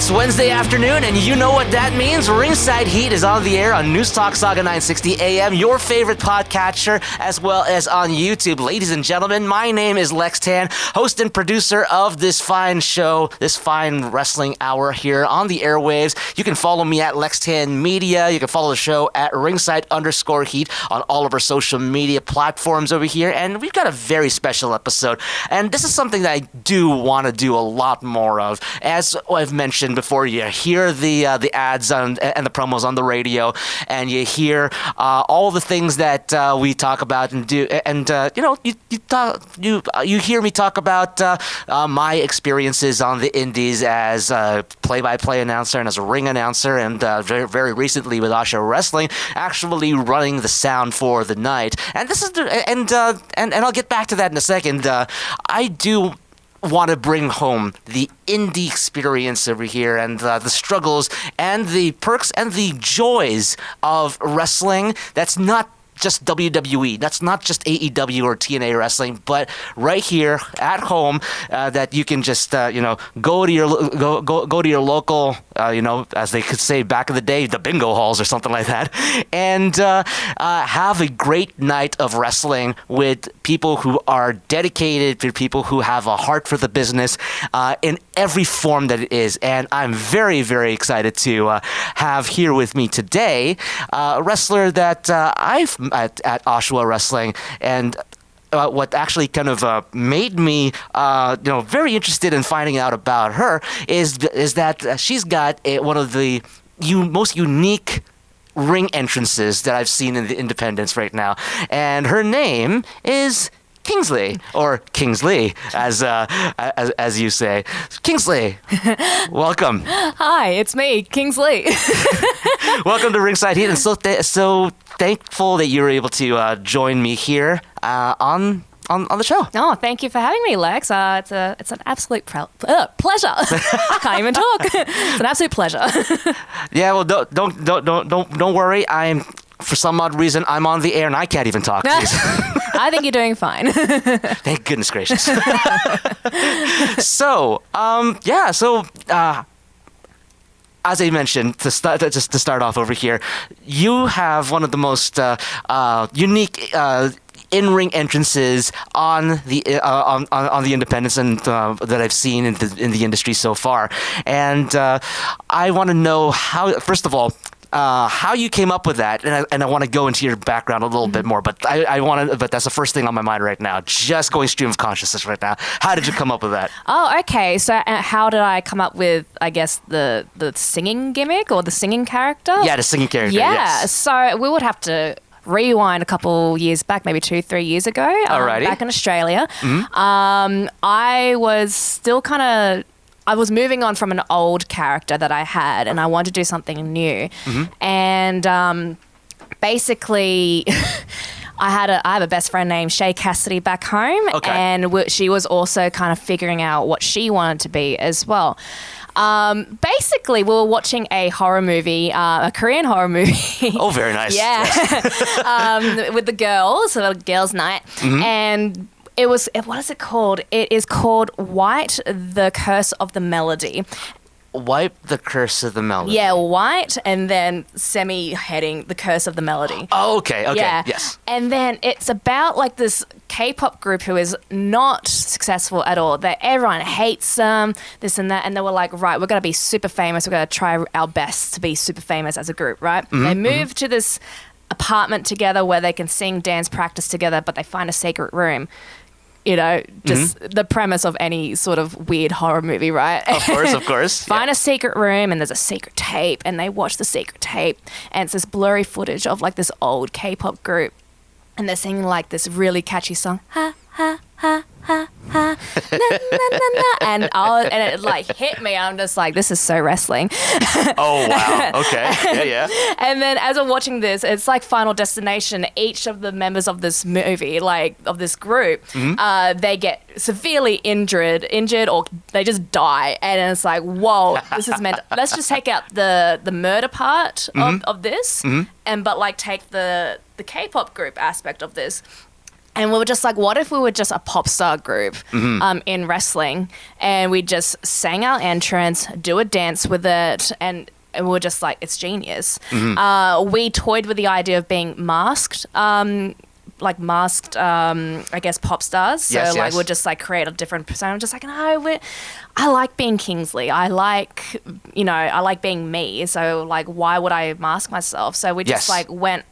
It's Wednesday afternoon, and you know what that means. Ringside Heat is on the air on News Talk Saga 960 AM, your favorite podcatcher, as well as on YouTube. Ladies and gentlemen, my name is Lex Tan, host and producer of this fine show, this fine wrestling hour here on the airwaves. You can follow me at Lex Tan Media. You can follow the show at Ringside_Heat on all of our social media platforms over here. And we've got a very special episode. And this is something that I do want to do a lot more of. As I've mentioned before, you hear the ads and the promos on the radio, and you hear all the things that we talk about and do, and you hear me talk about my experiences on the indies as a play-by-play announcer and as a ring announcer, and very, very recently with Osho Wrestling, actually running the sound for the night. And this is and I'll get back to that in a second. I do want to bring home the indie experience over here, and the struggles and the perks and the joys of wrestling. That's not just WWE. That's not just AEW or TNA wrestling, but right here at home, that you can just go to your local, as they could say back in the day, the bingo halls or something like that, and have a great night of wrestling with people who are dedicated, to people who have a heart for the business, in every form that it is. And I'm very, very excited to have here with me today a wrestler that I've at Oshawa Wrestling, and what actually kind of made me very interested in finding out about her is that she's got one of the most unique ring entrances that I've seen in the independents right now, and her name is Kingsley, or Kingsley, as you say. Kingsley, welcome. Hi, it's me, Kingsley. Welcome to Ringside Heat, and so thankful that you were able to join me here on the show. Oh, thank you for having me, Lex. It's an absolute pleasure. I can't even talk. It's an absolute pleasure. Yeah, well, don't worry. For some odd reason, I'm on the air and I can't even talk. I think you're doing fine. Thank goodness gracious. So, as I mentioned, to start off over here, you have one of the most unique in-ring entrances on the independents and that I've seen in the industry so far, and I want to know how you came up with that, and I want to go into your background a little bit more, but but that's the first thing on my mind right now, just going stream of consciousness right now. How did you come up with that? Oh, okay. So how did I come up with, I guess, the singing gimmick or the singing character? Yeah, the singing character, yeah. Yes. So we would have to rewind a couple years back, maybe 2-3 years ago. Alrighty. Back in Australia. Mm-hmm. I was moving on from an old character that I had, and I wanted to do something new. Mm-hmm. And basically, I have a best friend named Shay Cassidy back home, okay. And she was also kind of figuring out what she wanted to be as well. Basically, we were watching a horror movie, a Korean horror movie. Oh, very nice. Yeah. Yes. With the girls, so a girls' night. Mm-hmm. And it was, what is it called? It is called White, the Curse of the Melody. Wipe the Curse of the Melody. Yeah, White, and then semi-heading the Curse of the Melody. Oh, okay, yeah. Yes. And then it's about like this K-pop group who is not successful at all. That everyone hates them, this and that, and they were like, right, we're going to be super famous. We're going to try our best to be super famous as a group, right? Mm-hmm, they move to this apartment together where they can sing, dance, practice together, but they find a secret room. Just the premise of any sort of weird horror movie, right? Of course. Find a secret room, and there's a secret tape, and they watch the secret tape, and it's this blurry footage of like this old K-pop group, and they're singing like this really catchy song, ha, ha, ha, ha, ha, na, na, na, na. And it like hit me. I'm just like, this is so wrestling. Oh, wow. Okay. Yeah. And then as I'm watching this, it's like Final Destination. Each of the members of this movie, like of this group, they get severely injured or they just die. And it's like, whoa, this is meant. Let's just take out the murder part of this, but like take the K-pop group aspect of this. And we were just like, what if we were just a pop star group in wrestling, and we just sang our entrance, do a dance with it, and we were just like, it's genius. We toyed with the idea of being masked, I guess, pop stars. So we'll just like create a different persona. I'm just like, no, I like being Kingsley. I like being me. So like, why would I mask myself? So we just like went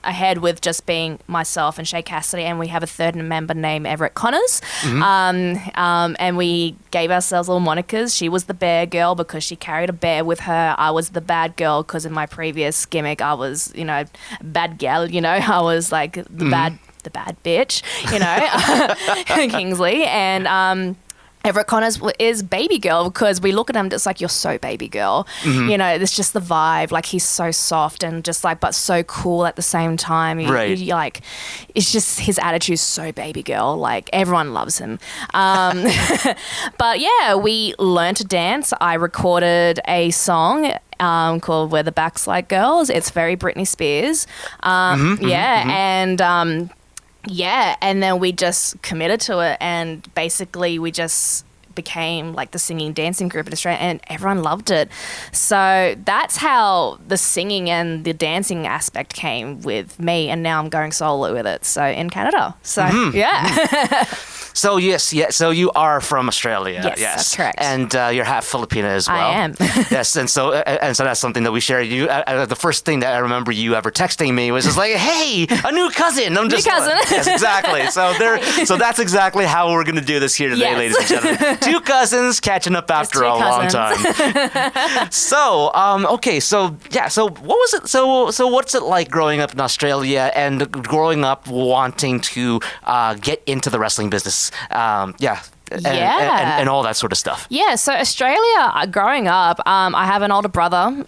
ahead with just being myself and Shay Cassidy, and we have a third member named Everett Connors. And we gave ourselves little monikers. She was the bear girl because she carried a bear with her. I was the bad girl because in my previous gimmick I was, bad gal, I was like the bad bitch, Kingsley. And Everett Connors is baby girl because we look at him just like, you're so baby girl. It's just the vibe. Like, he's so soft and just like, but so cool at the same time. Like, it's just, his attitude's so baby girl. Like, everyone loves him. But yeah, we learned to dance. I recorded a song called We're the Backslide Girls. It's very Britney Spears. And then we just committed to it, and basically we just became like the singing dancing group in Australia, and everyone loved it. So that's how the singing and the dancing aspect came with me, and now I'm going solo with it. So in Canada. So So so you are from Australia. Yes, that's correct. And you're half Filipino as well. I am. Yes, and so that's something that we share. You, the first thing that I remember you ever texting me was just like, "Hey, a new cousin." Cousin. Yes, exactly. So that's exactly how we're going to do this here today, ladies and gentlemen. Two cousins catching up after a long time. So okay, so what was it? So what's it like growing up in Australia and growing up wanting to get into the wrestling business? And all that sort of stuff. Yeah, so Australia, growing up, I have an older brother.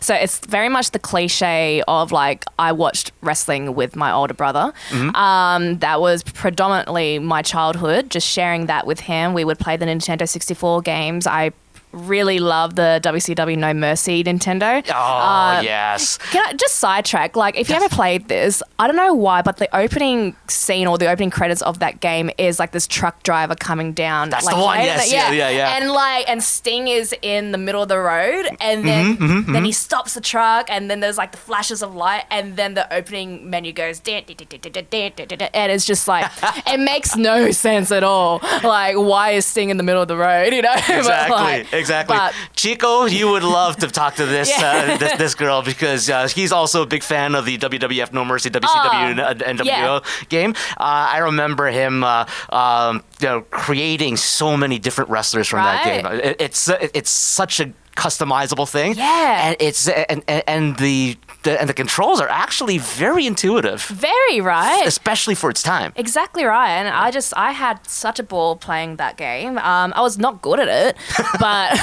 So it's very much the cliche of like, I watched wrestling with my older brother. That was predominantly my childhood, just sharing that with him. We would play the Nintendo 64 games. I really love the WCW No Mercy Nintendo. Oh, yes. Can I just sidetrack? Like, if you ever played this, I don't know why, but the opening scene or the opening credits of that game is like this truck driver coming down. That's like, the one, yes. Yeah. And Sting is in the middle of the road, and then he stops the truck, and then there's like the flashes of light, and then the opening menu goes, and it's just like, it makes no sense at all. Like, why is Sting in the middle of the road, Exactly. But Chico, you would love to talk to this this girl because he's also a big fan of the WWF No Mercy WCW NWO game. I remember him creating so many different wrestlers from that game. It's such a customizable thing. Yeah. And it's and the controls are actually very intuitive. Very, right? Especially for its time. Exactly right. And I had such a ball playing that game. I was not good at it, but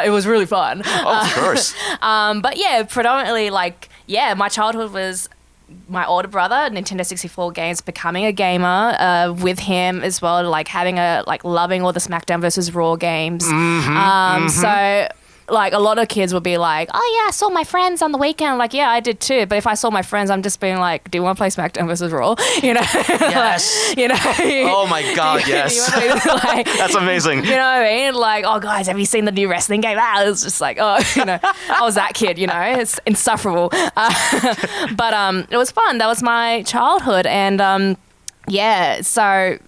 it was really fun. Oh, of course. But yeah, predominantly my childhood was my older brother, Nintendo 64 games, becoming a gamer with him as well, like loving all the SmackDown versus Raw games. So like a lot of kids would be like, oh yeah, I saw my friends on the weekend. I'm like, yeah, I did too. But if I saw my friends, I'm just being like, do you want to play SmackDown versus Raw? Yes. Oh my God, yes. That's amazing. You know what I mean? Like, oh guys, have you seen the new wrestling game? It was just like, I was that kid, it's insufferable. But it was fun. That was my childhood. And so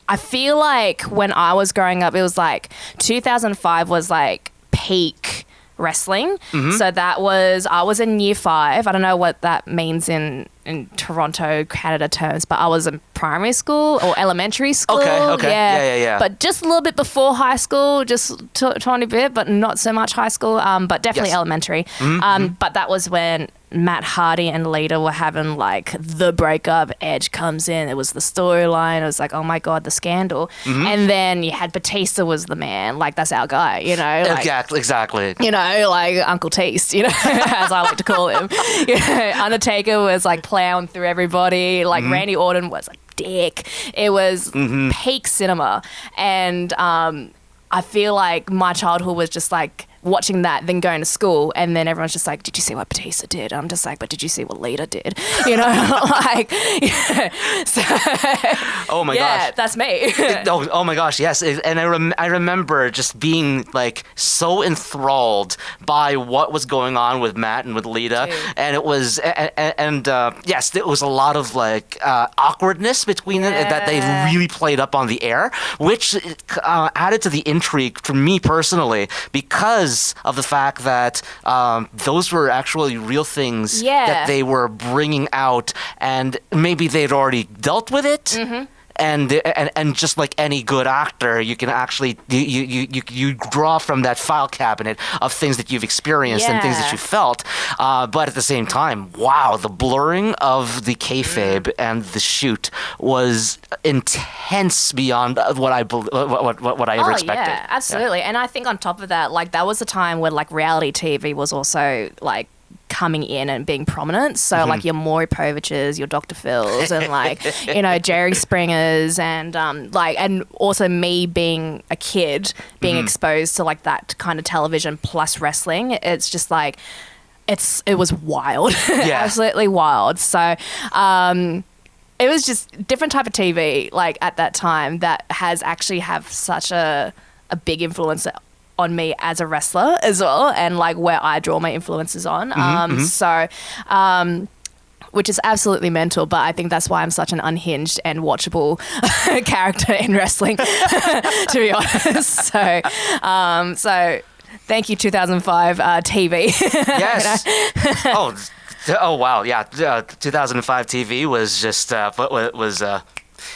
I feel like when I was growing up, it was like 2005 was like peak wrestling. So I was in year 5. I don't know what that means in Toronto, Canada terms, but I was in primary school or elementary school. Okay. Yeah. But just a little bit before high school, just tiny bit, but not so much high school, but definitely elementary. But that was when Matt Hardy and Lita were having like the breakup. Edge comes in. It was the storyline. It was like, oh my God, the scandal. And then you had Batista was the man. Like, that's our guy, Exactly. Like Uncle Teast, as I like to call him. Undertaker was like plowing through everybody. Like Randy Orton was a dick. It was peak cinema. And I feel like my childhood was just like watching that, then going to school, and then everyone's just like, did you see what Batista did? I'm just like, but did you see what Lita did? You know, like, yeah. So, oh my yeah, gosh. that's me. Oh my gosh, yes. And I remember just being like so enthralled by what was going on with Matt and with Lita. Dude. And it was, yes, there was a lot of like awkwardness between it that they really played up on the air, which added to the intrigue for me personally because of the fact that those were actually real things that they were bringing out, and maybe they'd already dealt with it. Mm-hmm. And just like any good actor, you can actually you draw from that file cabinet of things that you've experienced and things that you felt. But at the same time, wow, the blurring of the kayfabe and the shoot was intense beyond what I ever expected. Yeah, absolutely. And I think on top of that, like that was a time when like reality TV was also like coming in and being prominent. So like your Maury Poviches, your Dr. Phils, and like, you know, Jerry Springers, and and also me being a kid being exposed to like that kind of television plus wrestling. It's just like it was wild. Absolutely wild. So it was just different type of TV like at that time that has actually have such a big influence on me as a wrestler as well, and like where I draw my influences on. Which is absolutely mental, but I think that's why I'm such an unhinged and watchable character in wrestling, to be honest. So thank you, 2005 TV. Yes. Oh wow, yeah. 2005 TV was just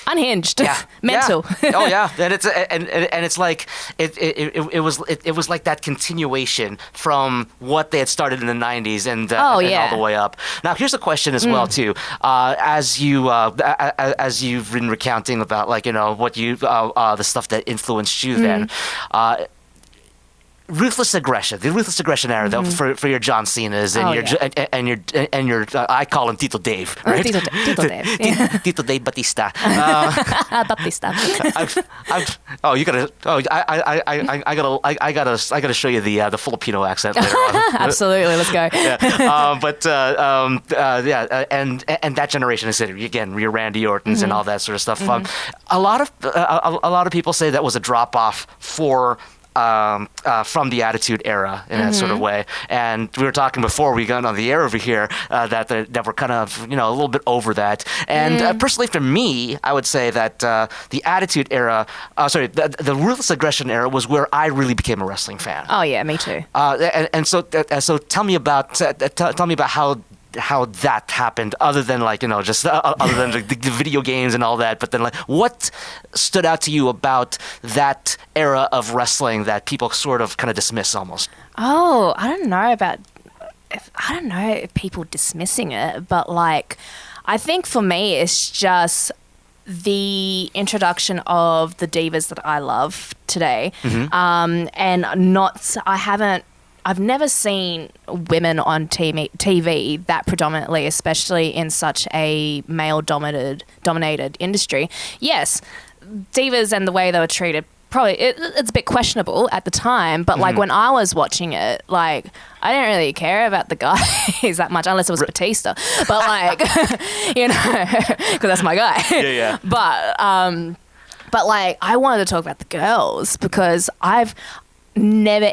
unhinged. Yeah. Mental. Yeah. Oh yeah. And it's like it was like that continuation from what they had started in the 90s and all the way up. Now here's a question as well too. As you've been recounting about like, you know, what you the stuff that influenced you then. Ruthless aggression, the ruthless aggression era for your John Cena's and your I call him Tito Dave, right? Tito Dave. Yeah. Tito Dave Batista. Batista. I gotta show you the Filipino accent later on. Absolutely, let's go. And that generation, I said again, your Randy Ortons and all that sort of stuff. A lot of people say that was a drop off for. From the Attitude Era in that sort of way, and we were talking before we got on the air over here that we're kind of, you know, a little bit over that. And personally, for me, I would say that the Attitude Era, the Ruthless Aggression Era was where I really became a wrestling fan. Oh yeah, me too. So tell me about how that happened, other than like, you know, just other than the video games and all that, but then like what stood out to you about that era of wrestling that people sort of kind of dismiss almost? Oh, I don't know if people dismissing it, but like I think for me it's just the introduction of the divas that I love today, I've never seen women on TV that predominantly, especially in such a male-dominated industry. Yes, divas and the way they were treated, probably it's a bit questionable at the time, but like when I was watching it, like I didn't really care about the guys that much, unless it was Batista. But like, you know, because that's my guy. Yeah. But like I wanted to talk about the girls because I've never,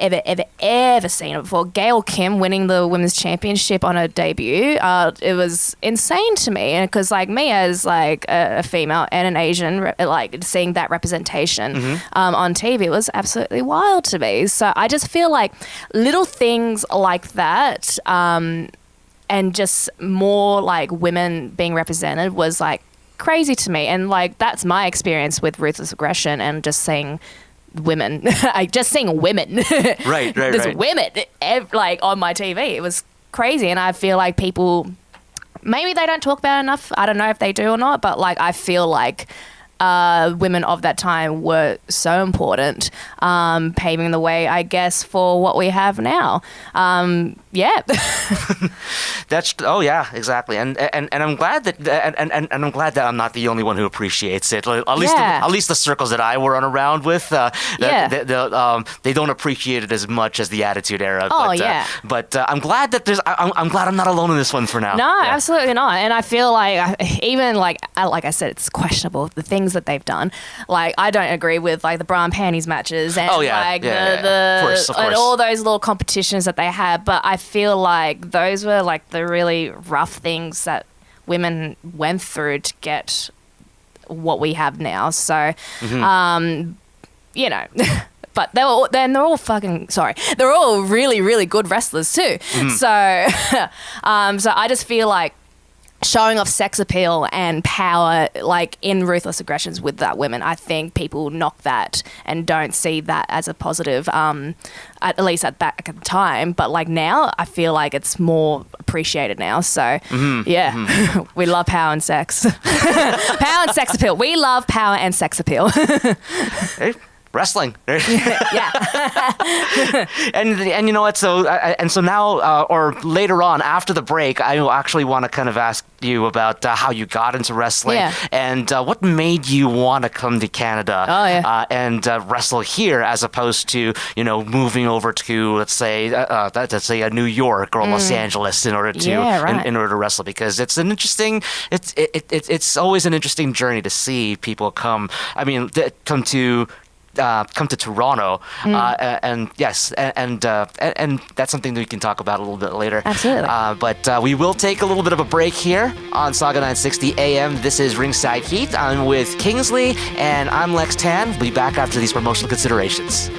ever seen it before. Gail Kim winning the women's championship on her debut. It was insane to me, and because like me as like a female and an Asian, like seeing that representation on TV was absolutely wild to me. So I just feel like little things like that, and just more like women being represented was like crazy to me. And like that's my experience with Ruthless Aggression and just seeing women. Just seeing women. Right. There's women like on my TV. It was crazy, and I feel like people maybe they don't talk about it enough. I don't know if they do or not, but like I feel like women of that time were so important, paving the way, I guess, for what we have now. yeah. Oh yeah, exactly. And I'm glad that and I'm glad that I'm not the only one who appreciates it. Like, at least the circles that I run around with, they don't appreciate it as much as the Attitude Era. Oh, but, yeah. But I'm glad that I'm glad I'm not alone in this one for now. No, absolutely not. And I feel like even like I said, it's questionable the things that they've done. Like I don't agree with like the bra and panties matches and the of course. and all those little competitions that they had. But I feel like those were like the really rough things that women went through to get what we have now. So, you know. But they're all fucking sorry. They're all really, really good wrestlers too. So, so I just feel like showing off sex appeal and power, like in Ruthless Aggressions with that women, I think people knock that and don't see that as a positive. At least back at the time, but like now, I feel like it's more appreciated now. So we love power and sex, power and sex appeal. We love power and sex appeal. Hey. Wrestling, yeah, and you know what? So now, or later on after the break, I actually want to kind of ask you about how you got into wrestling and what made you want to come to Canada and wrestle here as opposed to moving over to let's say a New York or Los Angeles in order to in order to wrestle, because it's an interesting it's always an interesting journey to see people come to Toronto, and yes, and that's something that we can talk about a little bit later. Absolutely. But we will take a little bit of a break here on Saga 960 AM. This is Ringside Heat. I'm with Kingsley, and I'm Lex Tan. We'll be back after these promotional considerations.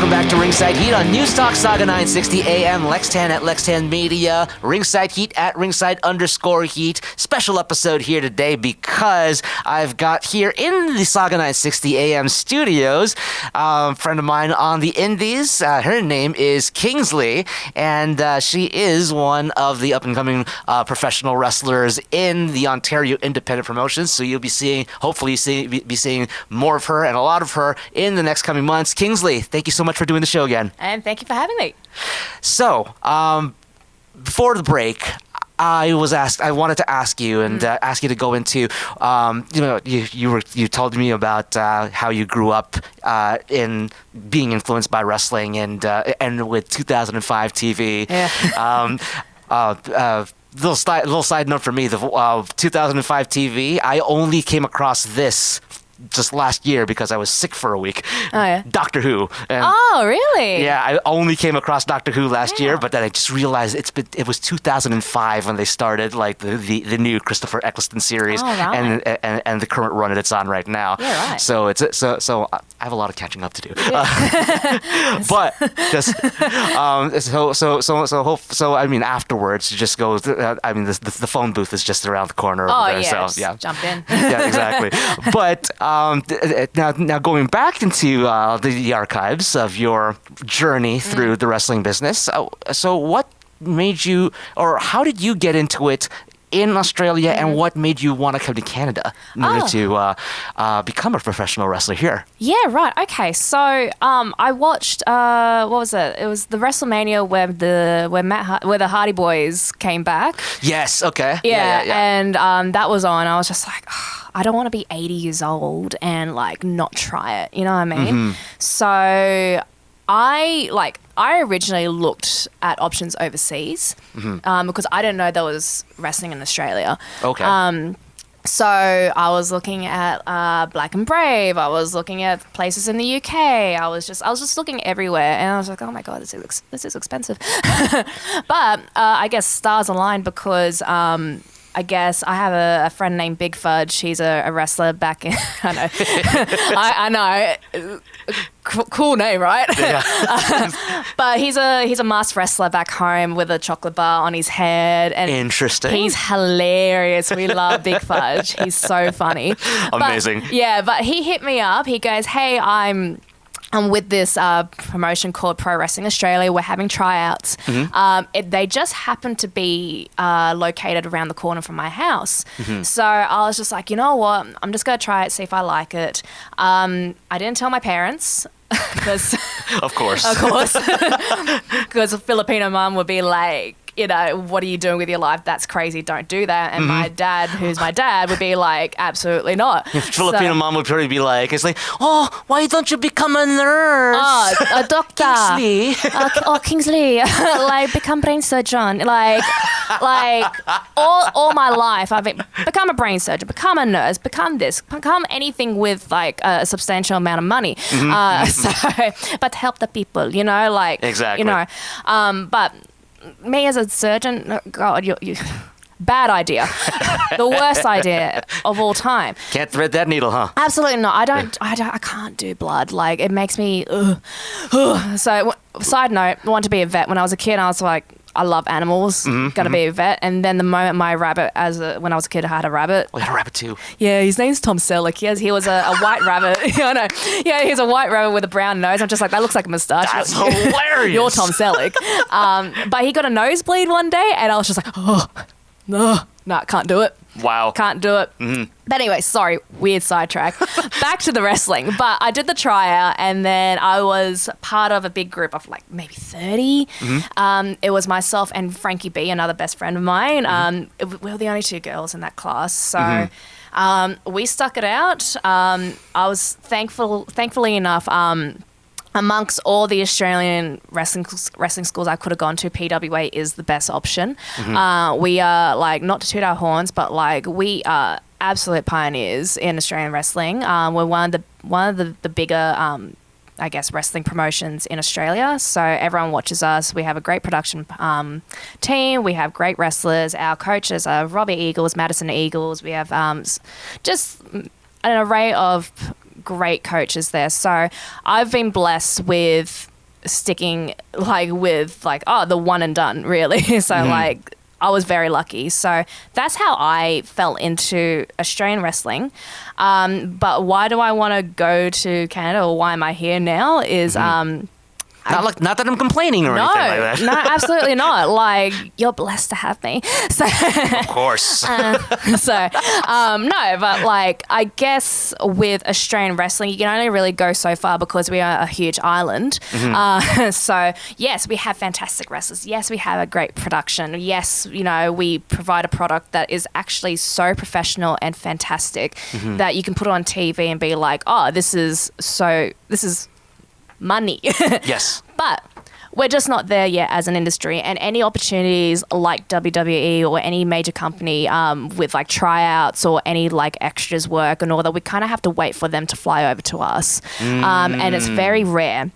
Back to Ringside Heat on News Talk Saga 960 AM. Lextan at Lextan Media. Ringside Heat at Ringside_Heat. Special episode here today because I've got here in the Saga 960 AM studios a friend of mine on the Indies. Her name is Kingsley, and she is one of the up-and-coming professional wrestlers in the Ontario Independent Promotions. So you'll be hopefully be seeing more of her and a lot of her in the next coming months. Kingsley, thank you so much for doing the show again. And thank you for having me. So, before the break, I wanted to ask you and ask you to go into, you told me about how you grew up in being influenced by wrestling and with 2005 TV. Yeah. Little side note for me, the 2005 TV, I only came across this just last year because I was sick for a week. Oh, yeah. Doctor Who. And oh, really? Yeah, I only came across Doctor Who last year, but then I just realized it was 2005 when they started like the new Christopher Eccleston series and the current run that it's on right now. Yeah, right. So so I have a lot of catching up to do. Yeah. But just so I mean afterwards just go. I mean the phone booth is just around the corner over there. Yeah, so yeah, jump in. Yeah, exactly. But now going back into the archives of your journey through the wrestling business, so what made you, or how did you get into it in Australia, and what made you want to come to Canada in order to become a professional wrestler here? Yeah, right. Okay, so I watched what was it? It was the WrestleMania where the Hardy Boys came back. Yes. Okay. Yeah. And that was on. I was just like, I don't want to be 80 years old and like not try it. You know what I mean? Mm-hmm. So I originally looked at options overseas because I didn't know there was wrestling in Australia. Okay. So I was looking at Black and Brave. I was looking at places in the UK. I was just looking everywhere, and I was like, oh my god, this is expensive. But I guess stars aligned because I guess I have a friend named Big Fudge. He's a wrestler back in. I know. I know. Cool name, right? Yeah. But he's a masked wrestler back home with a chocolate bar on his head. And interesting. He's hilarious. We love Big Fudge. He's so funny. Amazing. But he hit me up. He goes, hey, I'm with this promotion called Pro Wrestling Australia. We're having tryouts. They just happened to be located around the corner from my house. So I was just like, you know what? I'm just going to try it, see if I like it. I didn't tell my parents. Because Of course. Because a Filipino mum would be like, you know, what are you doing with your life? That's crazy. Don't do that. And my dad, who's my dad, would be like, absolutely not. Filipino mom would probably be like, it's like, oh, why don't you become a nurse? Oh, a doctor. Kingsley. Kingsley. Like, become brain surgeon. Like all my life, I've become a brain surgeon, become a nurse, become this, become anything with like a substantial amount of money. But help the people, you know, like, Exactly. you know, but me as a surgeon, God, you bad idea. The worst idea of all time. Can't thread that needle, huh? Absolutely not. I can't do blood. Like, it makes me, So, side note, I wanted to be a vet. When I was a kid, I was like, I love animals, gonna be a vet. And then the moment my rabbit, when I was a kid, I had a rabbit. We had a rabbit too. Yeah, his name's Tom Selleck. He was a white rabbit. I know. Yeah, he's a white rabbit with a brown nose. I'm just like, that looks like a moustache. That's hilarious. You're Tom Selleck. But he got a nosebleed one day, and I was just like, oh, no, can't do it. Wow. Can't do it. But anyway, sorry, weird sidetrack. Back to the wrestling. But I did the tryout, and then I was part of a big group of like maybe 30. It was myself and Frankie B, another best friend of mine. We were the only two girls in that class. So we stuck it out. I was thankfully enough, amongst all the Australian wrestling schools I could have gone to, PWA is the best option. We are, like, not to toot our horns, but like, we are absolute pioneers in Australian wrestling. We're one of the bigger, I guess, wrestling promotions in Australia. So everyone watches us. We have a great production team. We have great wrestlers. Our coaches are Robbie Eagles, Madison Eagles. We have just an array of great coaches there. So I've been blessed with sticking with the one and done, really. So like, I was very lucky. So that's how I fell into Australian wrestling. But why do I want to go to Canada, or why am I here now is Not that I'm complaining or anything like that. No, absolutely not. Like, you're blessed to have me. So, Of course. no, but like, I guess with Australian wrestling, you can only really go so far because we are a huge island. So yes, we have fantastic wrestlers. Yes, we have a great production. Yes, you know, we provide a product that is actually so professional and fantastic that you can put on TV and be like, oh, this is money. Yes. But we're just not there yet as an industry, and any opportunities like WWE or any major company with like tryouts or any like extras work and all that, we kind of have to wait for them to fly over to us. And it's very rare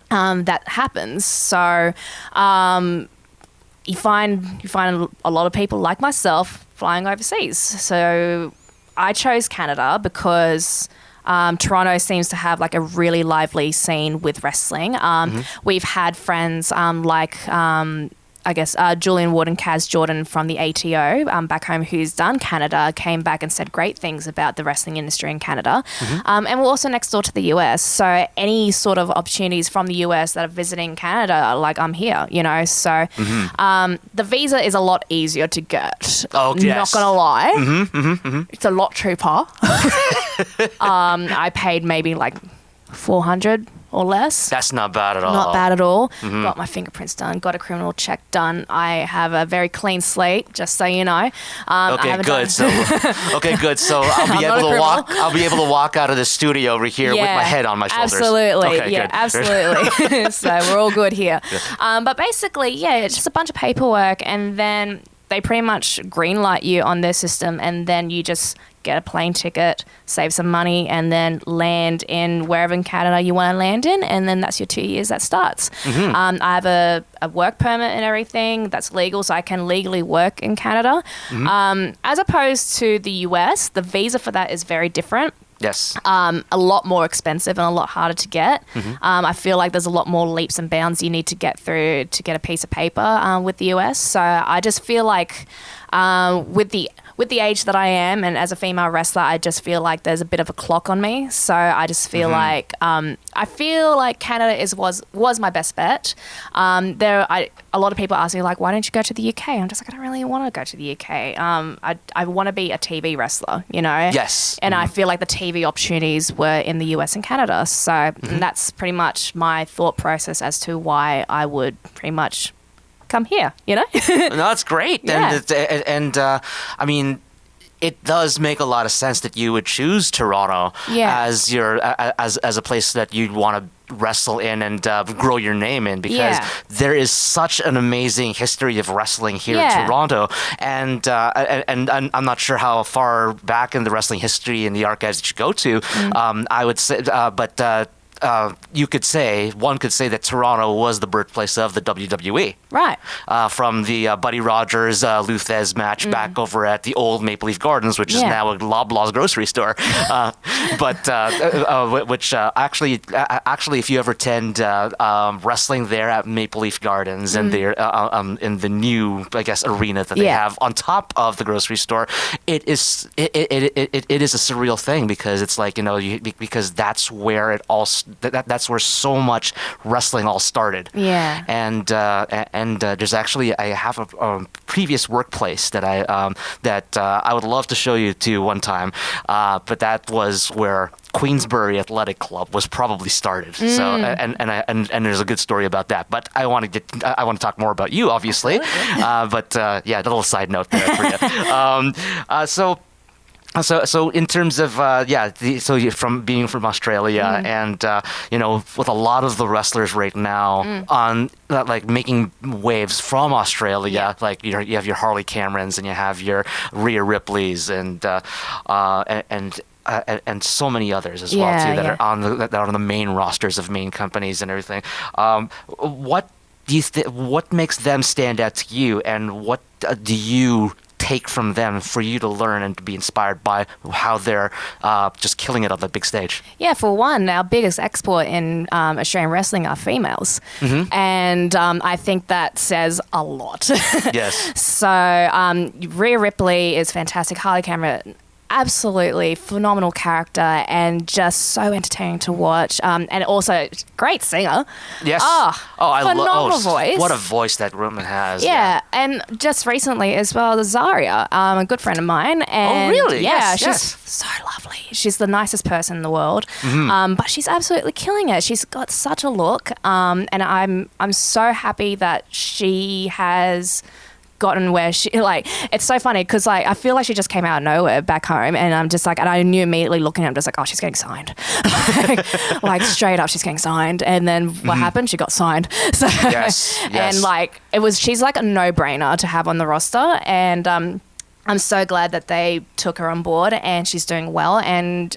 that happens. So you find a lot of people like myself flying overseas. So I chose Canada because Toronto seems to have like a really lively scene with wrestling. We've had friends Julian Ward and Kaz Jordan from the ATO back home, who's done Canada, came back and said great things about the wrestling industry in Canada. And we're also next door to the US. So any sort of opportunities from the US that are visiting Canada, like, I'm here, you know. So the visa is a lot easier to get. Oh, yes. Not going to lie. It's a lot cheaper. I paid maybe like $400 or less. That's not bad at all. Not bad at all. Got my fingerprints done. Got a criminal check done. I have a very clean slate, just so you know. Okay, good. So I'll be able to walk out of the studio over here with my head on my shoulders. Absolutely. Okay, yeah, good. absolutely. So we're all good here. But basically, yeah, it's just a bunch of paperwork, and then they pretty much greenlight you on their system, and then you just get a plane ticket, save some money, and then land in wherever in Canada you want to land in, and then that's your 2 years that starts. I have a work permit and everything that's legal, so I can legally work in Canada. As opposed to the US, the visa for that is very different. Yes. A lot more expensive and a lot harder to get. I feel like there's a lot more leaps and bounds you need to get through to get a piece of paper with the US. So I just feel like with the age that I am, and as a female wrestler, I just feel like there's a bit of a clock on me. So I just feel like Canada was my best bet. A lot of people ask me like, why don't you go to the UK? I'm just like, I don't really want to go to the UK. I want to be a TV wrestler, you know? Yes. And I feel like the TV opportunities were in the US and Canada. So that's pretty much my thought process as to why I would pretty much come here, you know? No, that's great. Yeah. And I mean, it does make a lot of sense that you would choose Toronto as your as a place that you'd want to wrestle in and grow your name in, because there is such an amazing history of wrestling here in Toronto, and I'm not sure how far back in the wrestling history and the archives that you go to. I would say, but one could say that Toronto was the birthplace of the WWE. Right. From the Buddy Rogers, Lou Thez match back over at the old Maple Leaf Gardens, which is now a Loblaws grocery store. Which actually, if you ever attend wrestling there at Maple Leaf Gardens and they're in the new, I guess, arena that they have on top of the grocery store, it is a surreal thing, because it's like, you know, because that's where it all that's where so much wrestling all started. Yeah. And there's actually, I have a previous workplace that I would love to show you to one time, but that was where Queensbury Athletic Club was probably started. So and there's a good story about that. But I want to talk more about you, obviously. But a little side note there for you. So in terms of from being from Australia and you know, with a lot of the wrestlers right now on like making waves from Australia, like you have your Harley Camerons and you have your Rhea Ripleys and so many others as well too that are on the main rosters of main companies and everything. What do you what makes them stand out to you, and what do you take from them for you to learn and to be inspired by how they're just killing it on the big stage? Yeah, for one, our biggest export in Australian wrestling are females. And I think that says a lot. Yes. So Rhea Ripley is fantastic. Harley Cameron, absolutely phenomenal character and just so entertaining to watch. And also great singer. Yes. Phenomenal voice. What a voice that woman has. Yeah. And just recently as well, Zaria, a good friend of mine. And really? Yeah, yes, she's so lovely. She's the nicest person in the world. But she's absolutely killing it. She's got such a look. And I'm so happy that she has gotten where she, like, it's so funny because like I feel like she just came out of nowhere back home, and I'm just like, and I knew immediately looking at her, I'm just like, oh, she's getting signed. like straight up, she's getting signed. And then what happened? She got signed. So yes. And like she's like a no-brainer to have on the roster, and I'm so glad that they took her on board, and she's doing well, and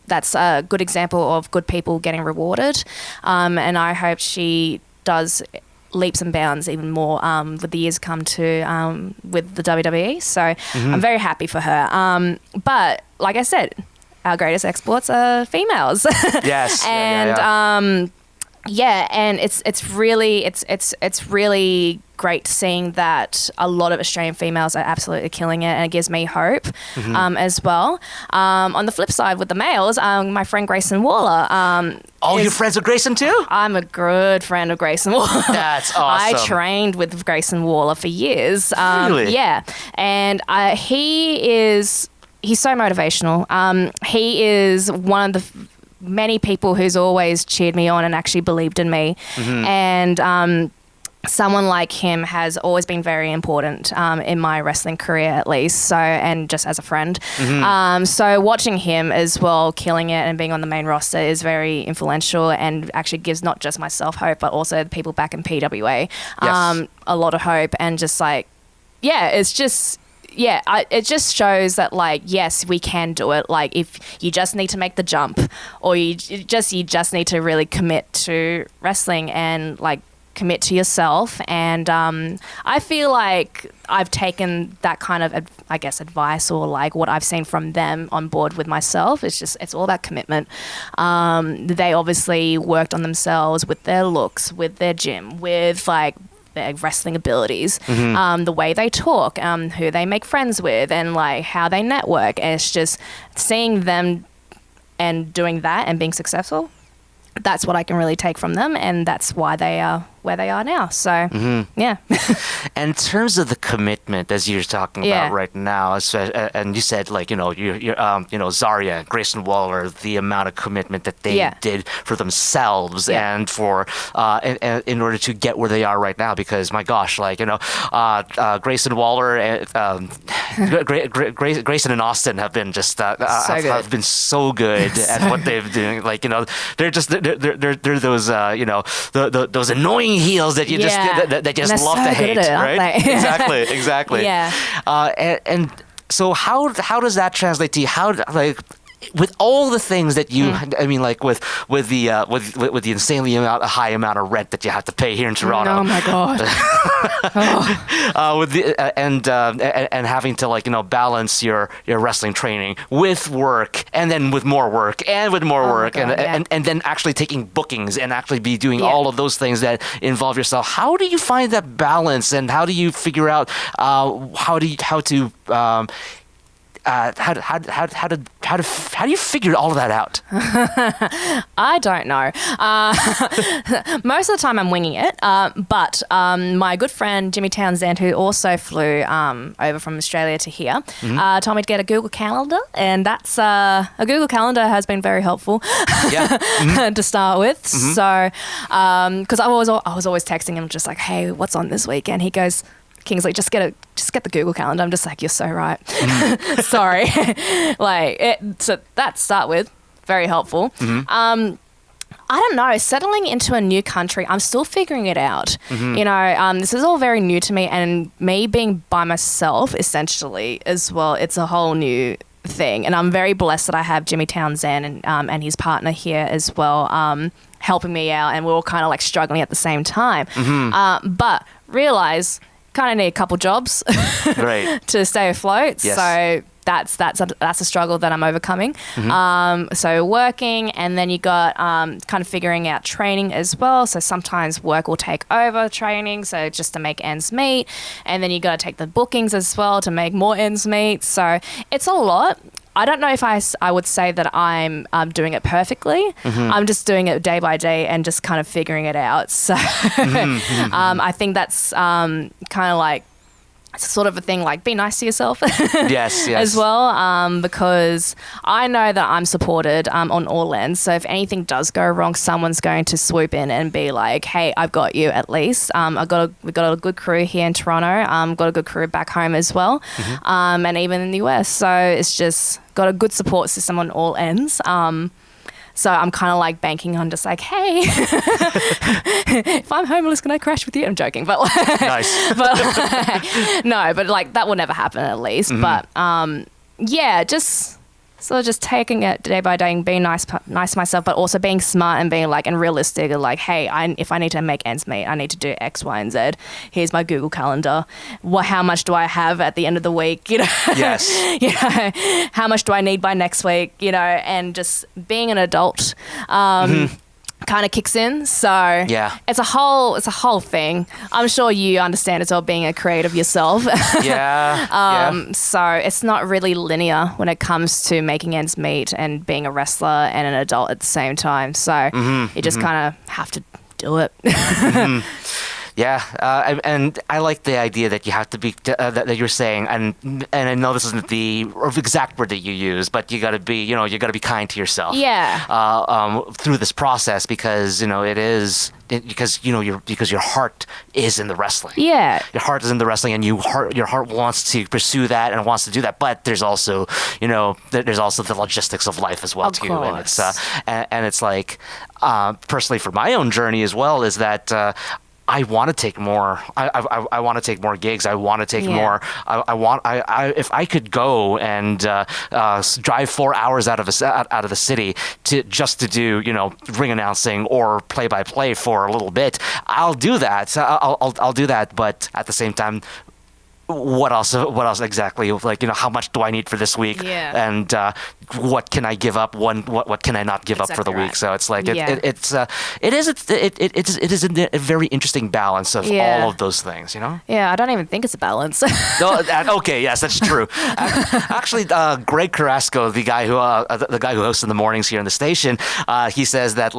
that's a good example of good people getting rewarded, and I hope she does leaps and bounds even more with the years come to with the WWE. So I'm very happy for her. But like I said, our greatest exports are females. Yes. And and it's really great seeing that a lot of Australian females are absolutely killing it, and it gives me hope as well. On the flip side, with the males, my friend Grayson Waller. You're friends with Grayson too? I'm a good friend of Grayson Waller. That's awesome. I trained with Grayson Waller for years. Really? Yeah, and he's so motivational. He is one of the many people who's always cheered me on and actually believed in me. And someone like him has always been very important in my wrestling career, at least. So, and just as a friend. So watching him as well, killing it and being on the main roster is very influential, and actually gives not just myself hope, but also the people back in PWA a lot of hope. And just like, it's just... it just shows that, like, yes, we can do it. Like, if you just need to make the jump, or you just need to really commit to wrestling and, like, commit to yourself. And I feel like I've taken that kind of, advice, or like what I've seen from them on board with myself. It's all about commitment. They obviously worked on themselves with their looks, with their gym, with like their wrestling abilities, the way they talk, who they make friends with, and like how they network. And it's just seeing them and doing that and being successful. That's what I can really take from them, and that's why they are where they are now. So, yeah. And in terms of the commitment, as you're talking about right now, and you said like Zarya, Grayson Waller, the amount of commitment that they did for themselves and for in order to get where they are right now. Because my gosh, like Grayson Waller and Grayson and Austin have been just have been so good at what they've doing. Like they're just they're those those annoying heels that you just that just love to hate, right? Exactly. Yeah. And so how does that translate to you? How like with all the things that you, I mean, like with the insanely high amount of rent that you have to pay here in Toronto. Oh my god. With the and having to balance your wrestling training with work, and then with more work, and with more work, and then actually taking bookings and actually be doing all of those things that involve yourself. How do you find that balance, and how do you figure out how do you figure all of that out? I don't know. Most of the time I'm winging it. But my good friend Jimmy Townsend, who also flew over from Australia to here, told me to get a Google Calendar, and that's a Google Calendar has been very helpful to start with. So, because I was always texting him just like, hey, what's on this weekend? He goes, Kingsley, just get the Google Calendar. I'm just like, you're so right. Sorry. So that start with, very helpful. I don't know, settling into a new country, I'm still figuring it out. This is all very new to me, and me being by myself essentially as well, it's a whole new thing. And I'm very blessed that I have Jimmy Townsend and his partner here as well, helping me out, and we're all kind of like struggling at the same time. But realize kind of need a couple jobs to stay afloat. Yes. So that's a struggle that I'm overcoming. So working, and then you got kind of figuring out training as well. So sometimes work will take over training, so just to make ends meet. And then you got to take the bookings as well to make more ends meet. So it's a lot. I don't know if I would say that I'm doing it perfectly. I'm just doing it day by day and just kind of figuring it out. So I think that's kind of like sort of a thing, like be nice to yourself yes as well, because I know that I'm supported on all ends. So if anything does go wrong, someone's going to swoop in and be like, hey, I've got you at least. We've got a good crew here in Toronto, got a good crew back home as well, and even in the US. So it's just got a good support system on all ends. So I'm kind of like banking on just like, hey, if I'm homeless, can I crash with you? I'm joking, but like, nice. But no, but like that will never happen at least. But just sort of just taking it day by day and being nice to myself, but also being smart and being like and realistic and like, hey, if I need to make ends meet, I need to do X, Y, and Z. Here's my Google Calendar. How much do I have at the end of the week? Yes. How much do I need by next week? And just being an adult. Kind of kicks in, so it's a whole thing. I'm sure you understand as well, being a creative yourself. So it's not really linear when it comes to making ends meet and being a wrestler and an adult at the same time. So you just kind of have to do it. And I like the idea that you have to be that you're saying, and I know this isn't the exact word that you use, but you got to be, you got to be kind to yourself. Through this process, because because your heart is in the wrestling. Your heart is in the wrestling, and your heart wants to pursue that and wants to do that. But there's also there's also the logistics of life as well of too, course. and it's like personally for my own journey as well is that. I want to take more. I want to take more gigs. I want to take more. If I could go and drive 4 hours out of the city to do ring announcing or play by play for a little bit, I'll do that. I'll do that. But at the same time, what else exactly? Like, how much do I need for this week? Yeah. And what can I give up? What can I not give up for the Exactly week? right. So it's like Yeah. it is a very interesting balance of all of those things. Yeah, I don't even think it's a balance. No, okay, yes, that's true. Actually, Greg Carrasco, the guy who hosts in the mornings here in the station, he says that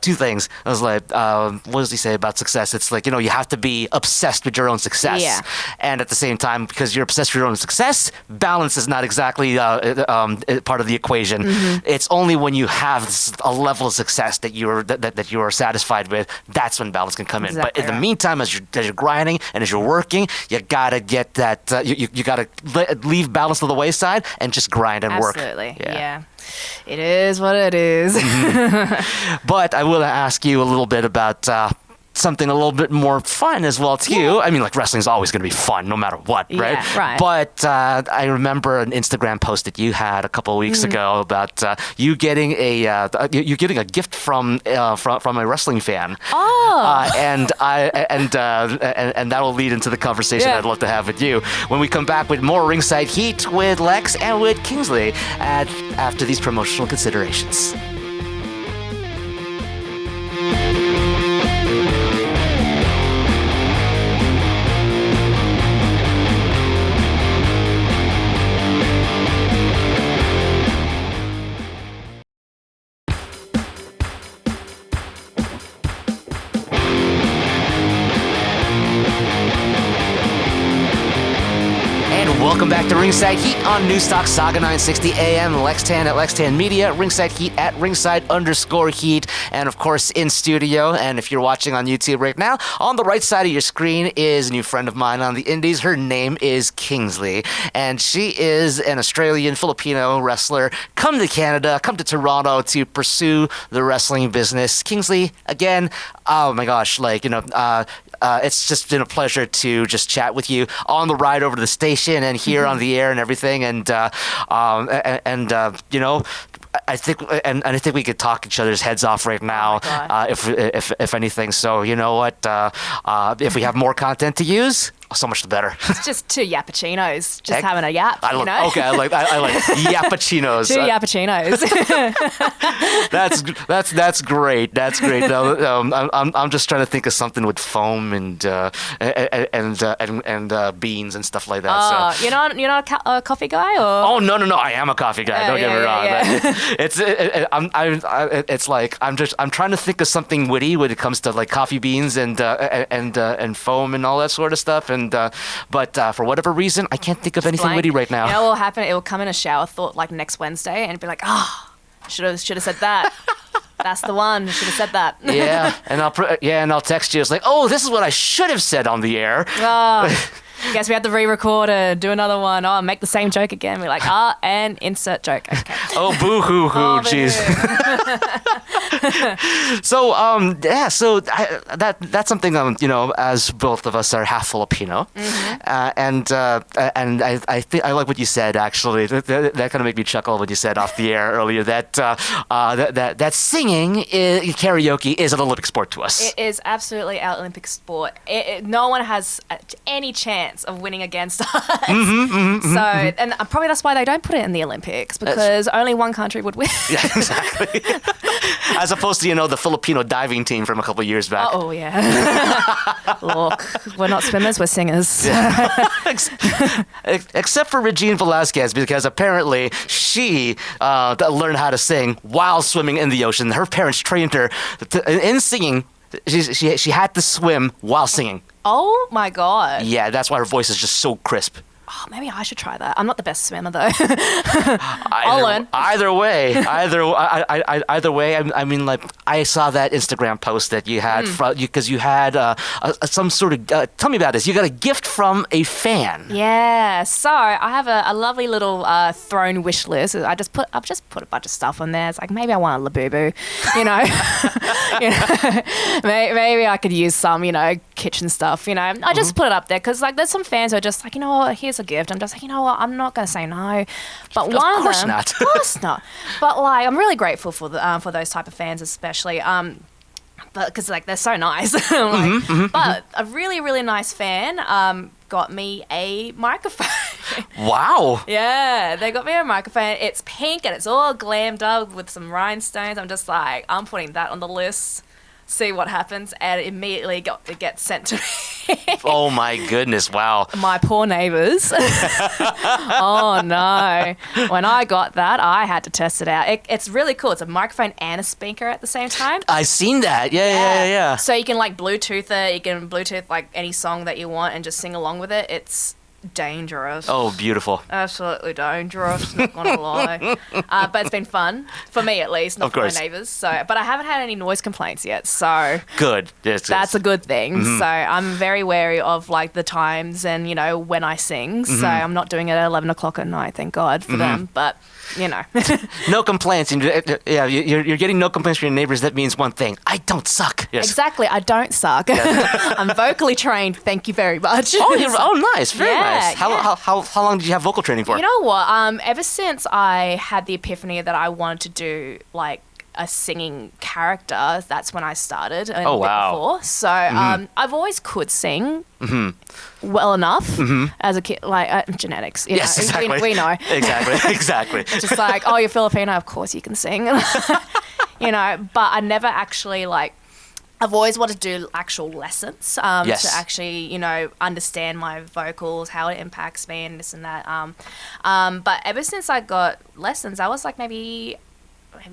two things. I was like, what does he say about success? It's like you have to be obsessed with your own success, and at the same time, because you're obsessed with your own success, balance is not exactly part of the equation. It's only when you have a level of success that you are satisfied with, that's when balance can come in. But in the meantime, as you're grinding and as you're working, you gotta get that. You gotta leave balance to the wayside and just grind and work. Absolutely. Yeah. It is what it is. But I will ask you a little bit about something a little bit more fun as well too. I mean, like, wrestling's always going to be fun no matter what, right? Yeah, right. But I remember an Instagram post that you had a couple of weeks ago about you getting a gift from a wrestling fan. Oh. And that will lead into the conversation I'd love to have with you when we come back with more Ringside Heat with Lex and with Kingsley after these promotional considerations. Welcome back to Ringside Heat on Newstalk Saga 960 AM, Lextan at Lextan Media, Ringside Heat at Ringside_Heat, and of course in studio. And if you're watching on YouTube right now, on the right side of your screen is a new friend of mine on the indies. Her name is Kingsley, and she is an Australian Filipino wrestler. Come to Canada, come to Toronto to pursue the wrestling business. Kingsley, again, oh my gosh, it's just been a pleasure to just chat with you on the ride over to the station and here on the air and everything. And I think we could talk each other's heads off right now, if anything. So you know what? If we have more content to use, so much the better. It's just two yappuccinos, just having a yap. Okay, I like yappuccinos. Two yappuccinos. That's great. That's great. No, I'm just trying to think of something with foam and beans and stuff like that. You're not a coffee guy, or? Oh no, I am a coffee guy. Don't get me wrong. Yeah. It's like I'm trying to think of something witty when it comes to like coffee beans and foam and all that sort of stuff. But for whatever reason, I can't think of anything witty right now. You know what will happen? It will come in a shower thought like next Wednesday and be like, should have said that. That's the one. Should have said that. And I'll text you. It's like, oh, this is what I should have said on the air. Guess we have to re-record it, do another one. Make the same joke again. We're like, and insert joke. Okay. Oh, boo-hoo-hoo, jeez. So that's something, as both of us are half Filipino, and I think I like what you said, actually. That kind of made me chuckle when you said off the air earlier that singing, karaoke is an Olympic sport to us. It is absolutely our Olympic sport. No one has any chance of winning against us. And probably that's why they don't put it in the Olympics, because only one country would win. Yeah, exactly. As opposed to, the Filipino diving team from a couple of years back. Oh, yeah. Look, we're not swimmers, we're singers. Yeah. Except for Regine Velasquez, because apparently she learned how to sing while swimming in the ocean. Her parents trained her in singing. She had to swim while singing. Oh my God. Yeah, that's why her voice is just so crisp. Oh, maybe I should try that. I'm not the best swimmer though. I'll learn. Either way, I mean, like, I saw that Instagram post that you had because you had some sort of. Tell me about this. You got a gift from a fan. Yeah. So I have a lovely little throne wish list. I've just put a bunch of stuff on there. It's like, maybe I want a labubu, maybe I could use some, kitchen stuff. I just put it up there because like there's some fans who are just like, here's a gift. I'm just like, I'm not going to say no. But of course not. Of course not. But like, I'm really grateful for those type of fans, especially. But because like they're so nice. But a really, really nice fan got me a microphone. Wow. Yeah, they got me a microphone. It's pink and it's all glammed up with some rhinestones. I'm just like, I'm putting that on the list. See what happens, and immediately it gets sent to me. Oh my goodness! Wow. My poor neighbours. Oh no! When I got that, I had to test it out. It's really cool. It's a microphone and a speaker at the same time. I've seen that. Yeah. So you can like Bluetooth it. You can Bluetooth like any song that you want and just sing along with it. It's dangerous. Oh, beautiful. Absolutely dangerous, not gonna lie. But it's been fun, for me at least, not Of for my course. neighbours. So, but I haven't had any noise complaints yet, so Good. Yes, that's a good thing. Mm-hmm. So I'm very wary of like the times and, you know, when I sing. Mm-hmm. So I'm not doing it at 11 o'clock at night, thank God for them. But, you know. No complaints. And, yeah, you're getting no complaints from your neighbors. That means one thing: I don't suck. Yes. Exactly, I don't suck. I'm vocally trained, thank you very much. Oh, nice. Very Yeah, nice. How long did you have vocal training for? You know what? Ever since I had the epiphany that I wanted to do like a singing character, that's when I started. And Oh, a bit wow. Before. So I've always could sing well enough as a kid, like genetics. You Yes, know, exactly. we know. Exactly. Just like, oh, you're Filipino, of course you can sing. You know, but I never actually like. I've always wanted to do actual lessons Yes. to actually, you know, understand my vocals, how it impacts me and this and that. But ever since I got lessons, I was like maybe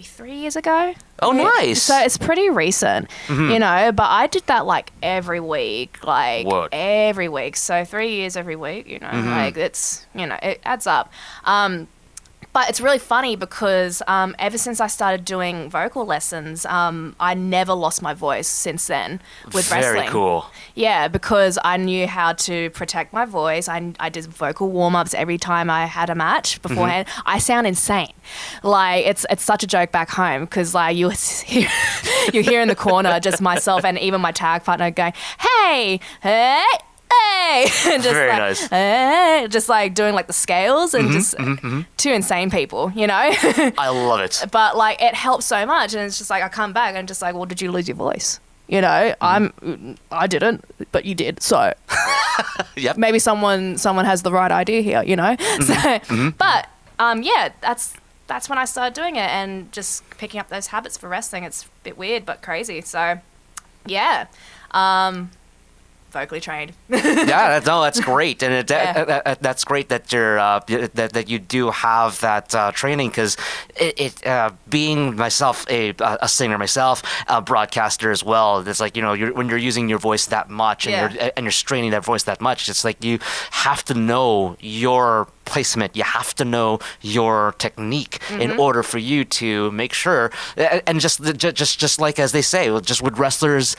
3 years ago. Oh, nice. So it's pretty recent, you know, but I did that like every week, Word. every week. So 3 years every week, you know, like it's, you know, it adds up. But it's really funny because ever since I started doing vocal lessons, I never lost my voice since then with wrestling. Very cool. Yeah, because I knew how to protect my voice. I did vocal warm-ups every time I had a match beforehand. I sound insane. Like, it's such a joke back home because, like, you hear in the corner just myself and even my tag partner going, hey, and just Very like, nice. just like doing like the scales and just two insane people, you know. I love it. But like it helps so much, and it's just like I come back and just like, well, did you lose your voice? You know, I didn't, but you did. So Yep. maybe someone has the right idea here, you know. But yeah, that's when I started doing it and just picking up those habits for wrestling. It's a bit weird but crazy. So yeah. Vocally trained. That's great, and that's great that you're that you do have that training, because being myself a singer myself, a broadcaster as well. It's like, you know, when you're using your voice that much and you're straining that voice that much, it's like you have to know your placement. You have to know your technique in order for you to make sure. And just like as they say, just with wrestlers,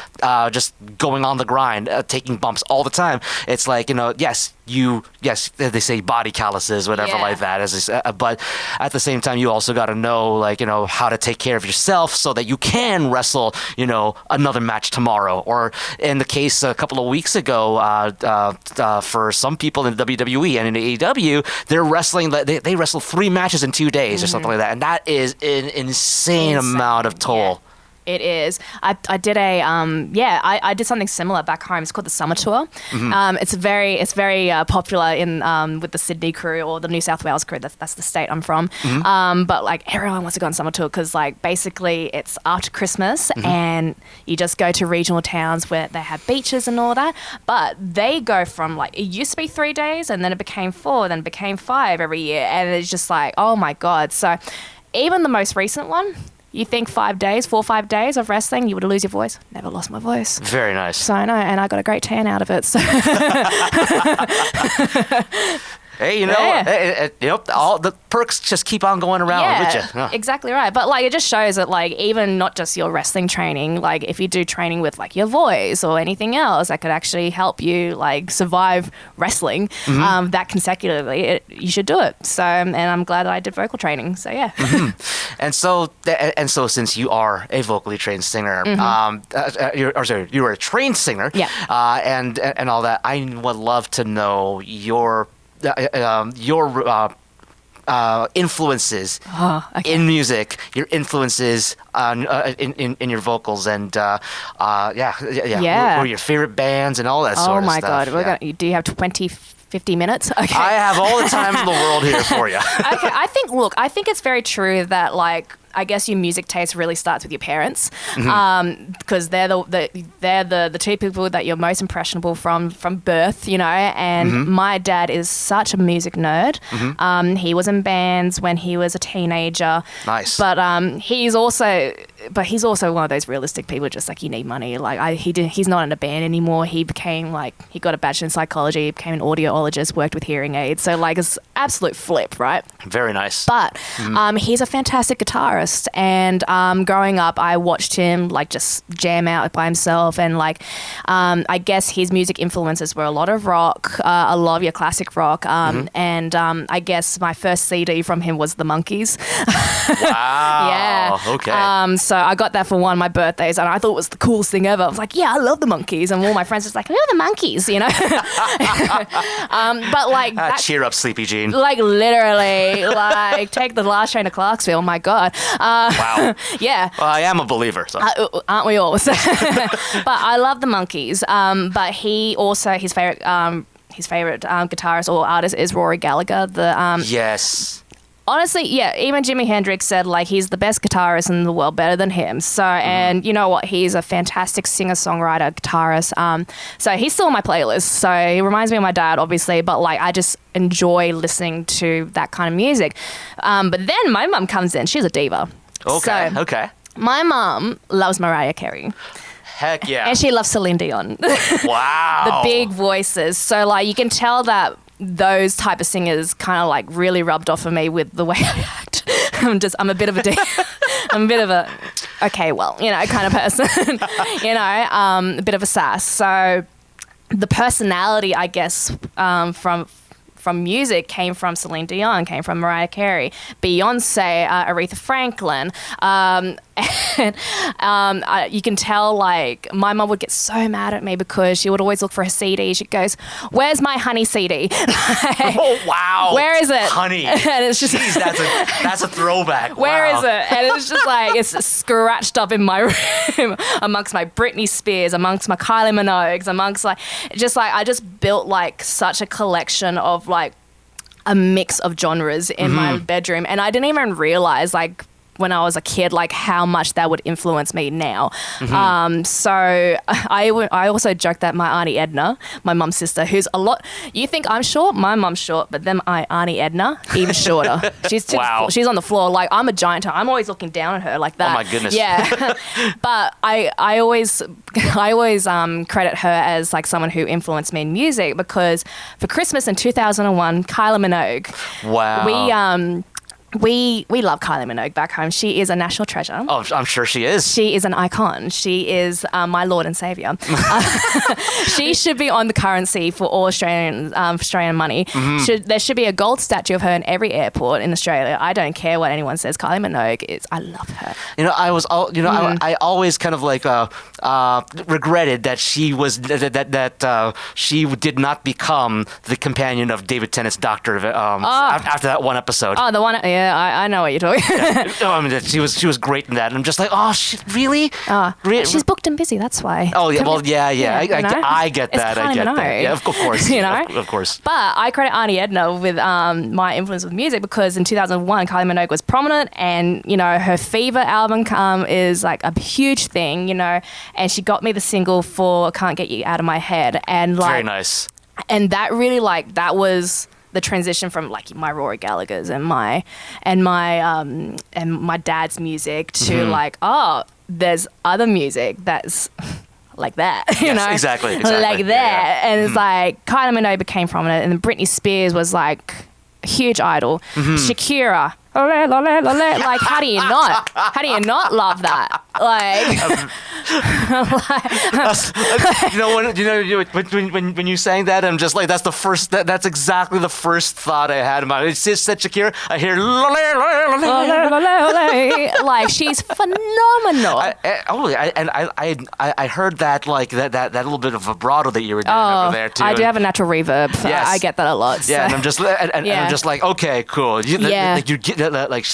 just going on the grind, taking bumps all the time. It's like, you know, yes, they say body calluses, whatever like that. But at the same time, you also got to know, like, you know, how to take care of yourself so that you can wrestle, you know, another match tomorrow. Or in the case a couple of weeks ago, for some people in WWE and in AEW, they're wrestling. They wrestle 3 matches in 2 days or something like that, and that is an insane amount of toll. Yeah. It is. I did I did something similar back home. It's called the Summer Tour. It's very popular in with the Sydney crew or the New South Wales crew. That's the state I'm from. But like everyone wants to go on Summer Tour because like basically it's after Christmas and you just go to regional towns where they have beaches and all that. But they go from like, it used to be 3 days and then it became 4, then it became 5 every year, and it's just like, oh my God. So even the most recent one. You think 5 days, 4 or 5 days of wrestling, you would lose your voice? Never lost my voice. Very nice. So I know, and I got a great tan out of it. So. Hey, you know, all the perks just keep on going around with you. Oh. Exactly right. But like, it just shows that like, even not just your wrestling training, like if you do training with like your voice or anything else that could actually help you like survive wrestling that consecutively, you should do it. So, and I'm glad that I did vocal training. So yeah. And so since you are a vocally trained singer, you were a trained singer, and all that, I would love to know your influences Okay. in music, your influences on in your vocals, and Yeah. who are your favorite bands and all that sort of Oh my stuff. God. Do you have 20, 50 minutes? Okay. I have all the time in the world here for you. Okay, I think it's very true that like I guess your music taste really starts with your parents, because they're the two people that you're most impressionable from birth, you know. And my dad is such a music nerd. He was in bands when he was a teenager. Nice. But he's also one of those realistic people, just like, you need money. Like he's not in a band anymore. He got a bachelor in psychology, became an audiologist, worked with hearing aids. So like it's absolute flip, right? Very nice. But he's a fantastic guitarist, and growing up, I watched him like just jam out by himself, and like I guess his music influences were a lot of rock, a lot of your classic rock, and I guess my first CD from him was The Monkees. Wow. Yeah. Okay. So I got that for one of my birthdays, and I thought it was the coolest thing ever. I was like, yeah, I love The Monkees, and all my friends was like, who are The Monkees, you know? But like Cheer up, Sleepy Jean. like literally, like take the last train to Clarksville. My God. Wow. Yeah. Well, I am a believer. So. Aren't we all? But I love The Monkees. But he also, his favorite guitarist or artist is Rory Gallagher. Yes. Honestly, yeah, even Jimi Hendrix said like he's the best guitarist in the world, better than him. So, and you know what? He's a fantastic singer-songwriter, guitarist. So he's still on my playlist. So he reminds me of my dad, obviously, but like I just enjoy listening to that kind of music. But then my mum comes in. She's a diva. Okay. So Okay. my mum loves Mariah Carey. Heck yeah. And she loves Celine Dion. Wow. The big voices. So like you can tell that those type of singers kind of like really rubbed off of me with the way I act. I'm a bit of a okay, well, you know, kind of person. You know, a bit of a sass. So the personality, I guess, from music came from Celine Dion, came from Mariah Carey, Beyonce, Aretha Franklin. You can tell, like, my mum would get so mad at me because she would always look for her CD. She goes, "Where's my Honey CD?" Oh, wow. Where is it? Honey. And it's just, jeez, that's a throwback. where wow. is it? And it's just like, it's scratched up in my room amongst my Britney Spears, amongst my Kylie Minogues, amongst like, I just built like such a collection of like a mix of genres in my bedroom. And I didn't even realize like when I was a kid, like how much that would influence me now. So I also joke that my Auntie Edna, my mum's sister, who's a lot, you think I'm short, my mum's short, but then Auntie Edna, even shorter. She's Wow. she's on the floor. Like I'm a giant. I'm always looking down at her like that. Oh my goodness. Yeah. But I always credit her as like someone who influenced me in music, because for Christmas in 2001, Kylie Minogue. Wow. We love Kylie Minogue back home. She is a national treasure. Oh, I'm sure she is. She is an icon. She is my Lord and Savior. She should be on the currency for all Australian money. There should be a gold statue of her in every airport in Australia. I don't care what anyone says. Kylie Minogue is. I love her. You know, I always kind of like regretted that she was that she did not become the companion of David Tennant's doctor after that one episode. Oh, the one. Yeah, I know what you're talking. I mean, she was great in that, and I'm just like, oh, really? She's booked and busy. That's why. Oh yeah, well, yeah. you know? I get that. It's I get Kylie that. Minogue. Yeah, of course. You know? Of course. But I credit Auntie Edna with my influence with music, because in 2001, Kylie Minogue was prominent, and you know her Fever album is like a huge thing, you know, and she got me the single for "Can't Get You Out of My Head," and like Very nice. And that really that was the transition from like my Rory Gallagher's and my dad's music to like, oh, there's other music that's like that, you Yes, know, exactly. like that. Yeah. And it's like Kylie Minogue became prominent, and then Britney Spears was like a huge idol. Shakira, ole, ole, ole. Like, how do you not? How do you not love that? Like, when you sang that, I'm just like, that's exactly the first thought I had in my mind. It's just said Shakira, I hear like, she's phenomenal. I heard that like that little bit of vibrato that you were doing over there too. I do have a natural reverb. Yes. I get that a lot. Yeah, so. and I'm just like, okay, cool. You get like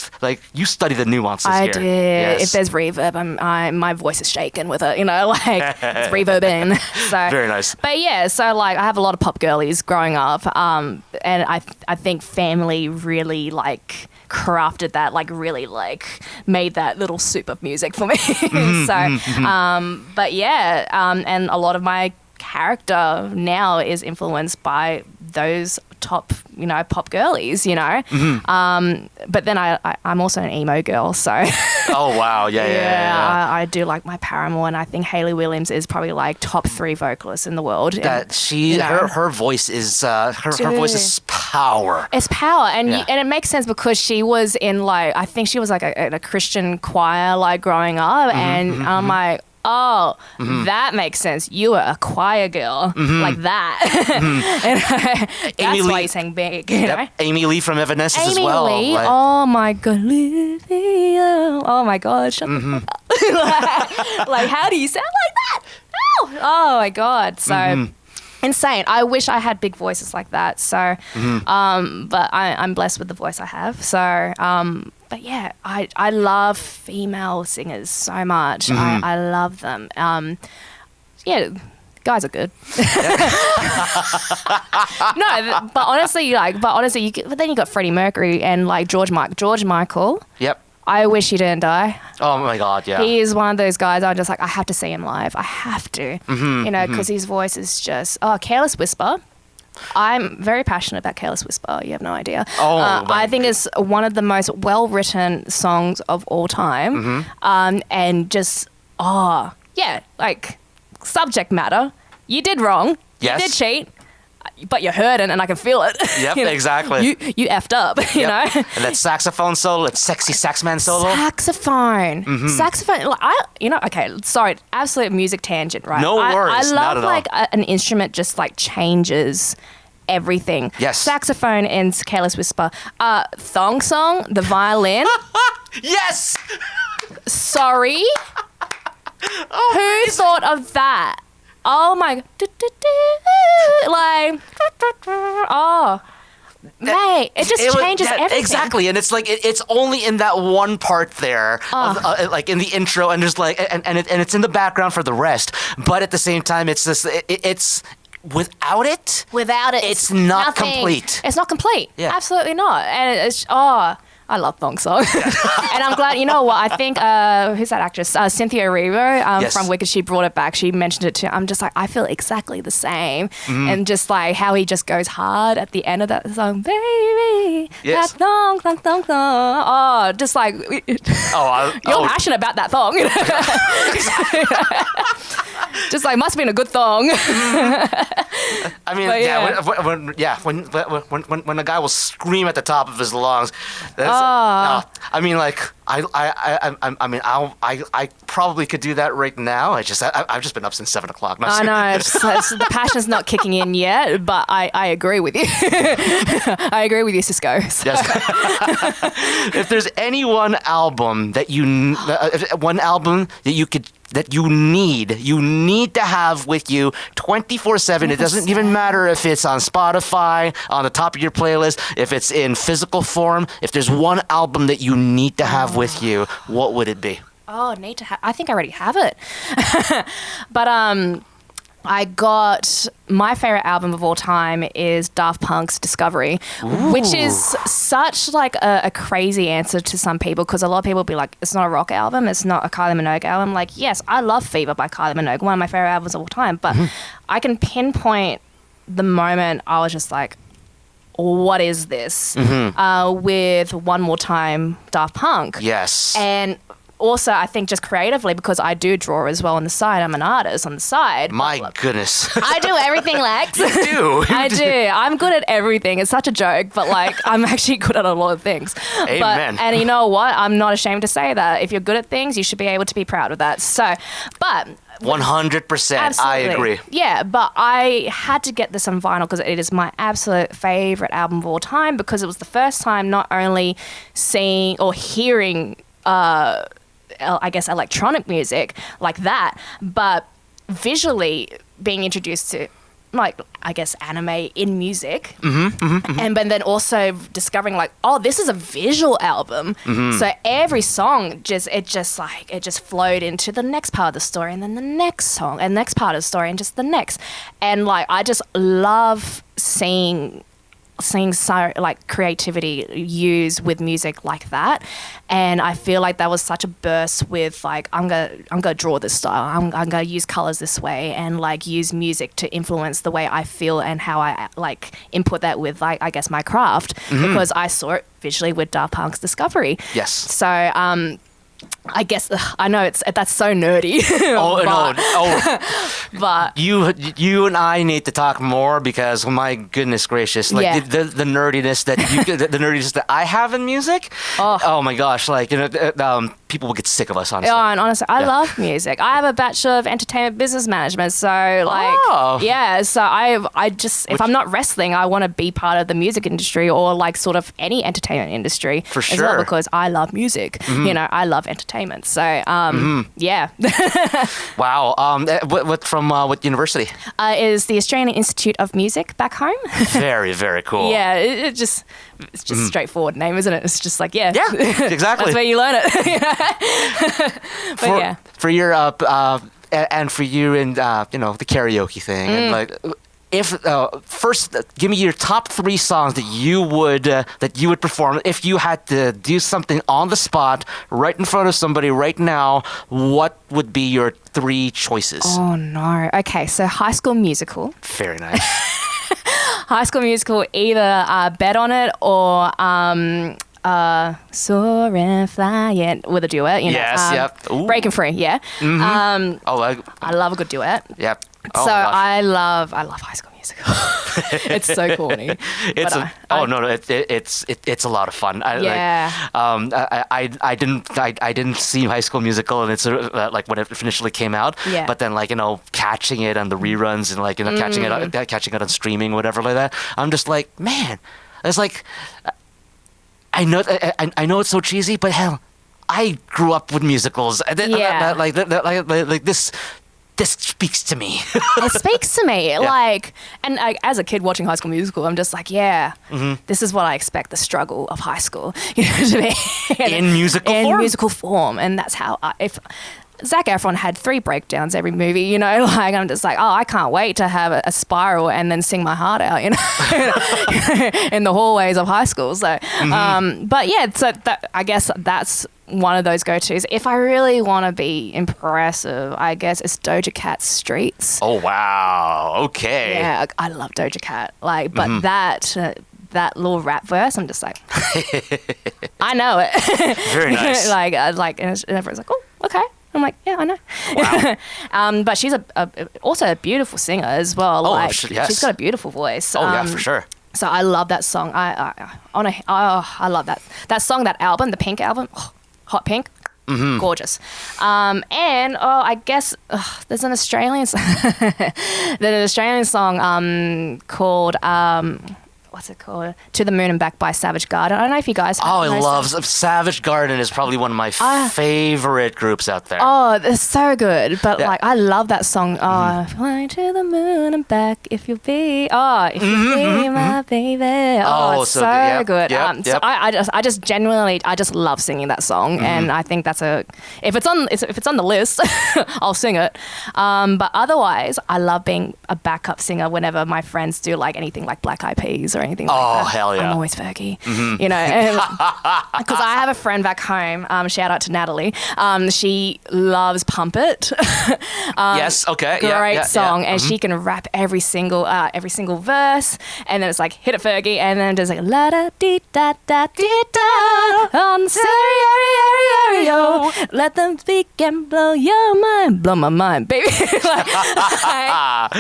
you study the nuances I here. do. Yes. If there's reverb, my voice is shaking with it. Like it's reverbing. So very nice. But yeah, so like I have a lot of pop girlies growing up, and I think family really like crafted that, like really like made that little soup of music for me. But yeah, and a lot of my character now is influenced by those top, pop girlies, but then I'm also an emo girl, so oh wow, yeah. I do like my Paramore, and I think Hayley Williams is probably like top 3 vocalists in the world. That her voice is her voice is power. It's power, and and it makes sense because she was in like, I think she was like a Christian choir like growing up, and I'm like, oh, that makes sense. You were a choir girl like that. And that's why you sang big. Amy Lee from Evanescence as well. Amy Lee, like, oh my God, Olivia. Oh my God, shut the fuck up. Like, how do you sound like that? Oh my God. So insane. I wish I had big voices like that. So, but I'm blessed with the voice I have. So, but yeah, I love female singers so much. I love them. Yeah, guys are good. No, but honestly, but then you got Freddie Mercury and like George Michael. Yep. I wish he didn't die. Oh my God, yeah. He is one of those guys I'm just like, I have to see him live. I have to. Because his voice is just, Careless Whisper. I'm very passionate about Careless Whisper. You have no idea. I think it's one of the most well-written songs of all time. And just, like, subject matter. You did wrong. Yes. You did cheat. But you heard it, and I can feel it. Yep, exactly. You effed up, you know? And that saxophone solo, that sexy saxman solo. Saxophone. Like, okay, sorry, absolute music tangent, right? No worries, I not love, at like, all. an instrument just, like, changes everything. Yes. Saxophone and Careless Whisper. Thong song, the violin. Yes! Sorry? Who thought of that? Oh my, like, mate, it just changes everything. Exactly, and it's like it's only in that one part there, like in the intro, and just like, and it's in the background for the rest. But at the same time, it's just it's without it, it's not nothing. Complete. It's not complete. Yeah. Absolutely not. And it's I love thong song. And I'm glad, you know what, I think, who's that actress? Cynthia Erivo from Wicked, she brought it back. She mentioned it too. I'm just like, I feel exactly the same. And just like how he just goes hard at the end of that song, baby, that thong, thong, thong, thong. Oh, just like, you're passionate about that thong. Just like, must have been a good thong. I mean, when a guy will scream at the top of his lungs, I mean, like, I probably could do that right now. I've just been up since 7 o'clock. I know, the passion's not kicking in yet, but I agree with you. I agree with you, Cisco. So. Yes. If there's any one album that you need to have with you 24/7. It doesn't even matter if it's on Spotify, on the top of your playlist, if it's in physical form. If there's one album that you need to have with you, what would it be? Oh, need to have. I think I already have it. But I got my favorite album of all time is Daft Punk's Discovery, which is such like a crazy answer to some people, because a lot of people will be like, it's not a rock album, it's not a Kylie Minogue album. Like, yes, I love Fever by Kylie Minogue, one of my favorite albums of all time, but I can pinpoint the moment I was just like, what is this? With One More Time, Daft Punk. Yes. And also I think just creatively, because I do draw as well on the side. I'm an artist on the side. My goodness. I do everything, Lex. You do. I do. I'm good at everything. It's such a joke, but like I'm actually good at a lot of things. Amen. And you know what? I'm not ashamed to say that. If you're good at things, you should be able to be proud of that. So, but 100%. absolutely. I agree. Yeah, but I had to get this on vinyl because it is my absolute favorite album of all time, because it was the first time not only seeing or hearing I guess electronic music like that, but visually being introduced to like I guess anime in music, and but then also discovering like, oh, this is a visual album. So every song just flowed into the next part of the story, and then the next song and next part of the story, and just the next, and like I just love seeing so like creativity used with music like that. And I feel like that was such a burst with like I'm gonna draw this style, I'm gonna use colors this way, and like use music to influence the way I feel and how I like input that with like I guess my craft, because I saw it visually with Daft Punk's Discovery. Yes. So I guess I know that's so nerdy. But you and I need to talk more, because my goodness gracious, like the nerdiness that the nerdiness that I have in music. Oh my gosh, like people will get sick of us, honestly. Oh, and honestly, I love music. I have a Bachelor of Entertainment Business Management, so like so I just if I'm not wrestling, I want to be part of the music industry, or like sort of any entertainment industry for sure, as well, because I love music. You know, I love entertainment. So yeah. Wow. What from what university? Is the Australian Institute of Music back home. Very, very cool. Yeah, it's just a straightforward name, isn't it? It's just like yeah, exactly. That's where you learn it. But for your and for you and the karaoke thing, and like if first give me your top 3 songs that you would perform if you had to do something on the spot right in front of somebody right now. What would be your 3 choices? Oh no. Okay, so High School Musical. Very nice. High School Musical, either Bet on It or Soar and Fly It with a duet. You know, yes, yep. Ooh. Breaking Free, yeah. I love a good duet. Yep. Oh, so I love High School Musical. It's so corny. It's it's a lot of fun. I didn't see High School Musical, and it's like when it initially came out. Yeah. But then catching it on the reruns and catching it on streaming, whatever like that. I'm just like, man, it's like I know it's so cheesy, but hell, I grew up with musicals. Like this. This speaks to me. It speaks to me. Like, and as a kid watching High School Musical, I'm just like, this is what I expect the struggle of high school to be. In musical form? And that's how, if Zac Efron had 3 breakdowns every movie, like I'm just like, oh, I can't wait to have a spiral and then sing my heart out, in the hallways of high school. So, but yeah, so I guess that's one of those go-tos. If I really want to be impressive, I guess it's Doja Cat's Streets. Oh, wow. Okay. Yeah, I love Doja Cat. Like, but that little rap verse, I'm just like, I know it. Very nice. And everyone's like, oh, okay. I'm like, yeah, I know. Wow. But she's also a beautiful singer as well. Oh, yes. She's got a beautiful voice. Oh, yeah, for sure. So I love that song. I love that song, that album, the Pink album. Oh, Hot Pink. Gorgeous. And I guess there's an Australian song called what's it called? To the Moon and Back by Savage Garden. I don't know if you guys I love Savage Garden is probably one of my favorite groups out there. Oh, they're so good. But I love that song. Fly to the moon and back if you'll be my baby. Oh, it's so good. So I just genuinely love singing that song, and I think that's if it's on the list, I'll sing it. But otherwise, I love being a backup singer whenever my friends do like anything like Black Eyed Peas or anything like that. Oh, hell yeah. I'm always Fergie, you know, because I have a friend back home, shout out to Natalie, she loves Pump It. Yes, okay. Great song, and she can rap every single verse, and then it's like, hit it Fergie, and then there's like, la da dee da da dee da, on the stereo, let them speak and blow your mind, blow my mind, baby.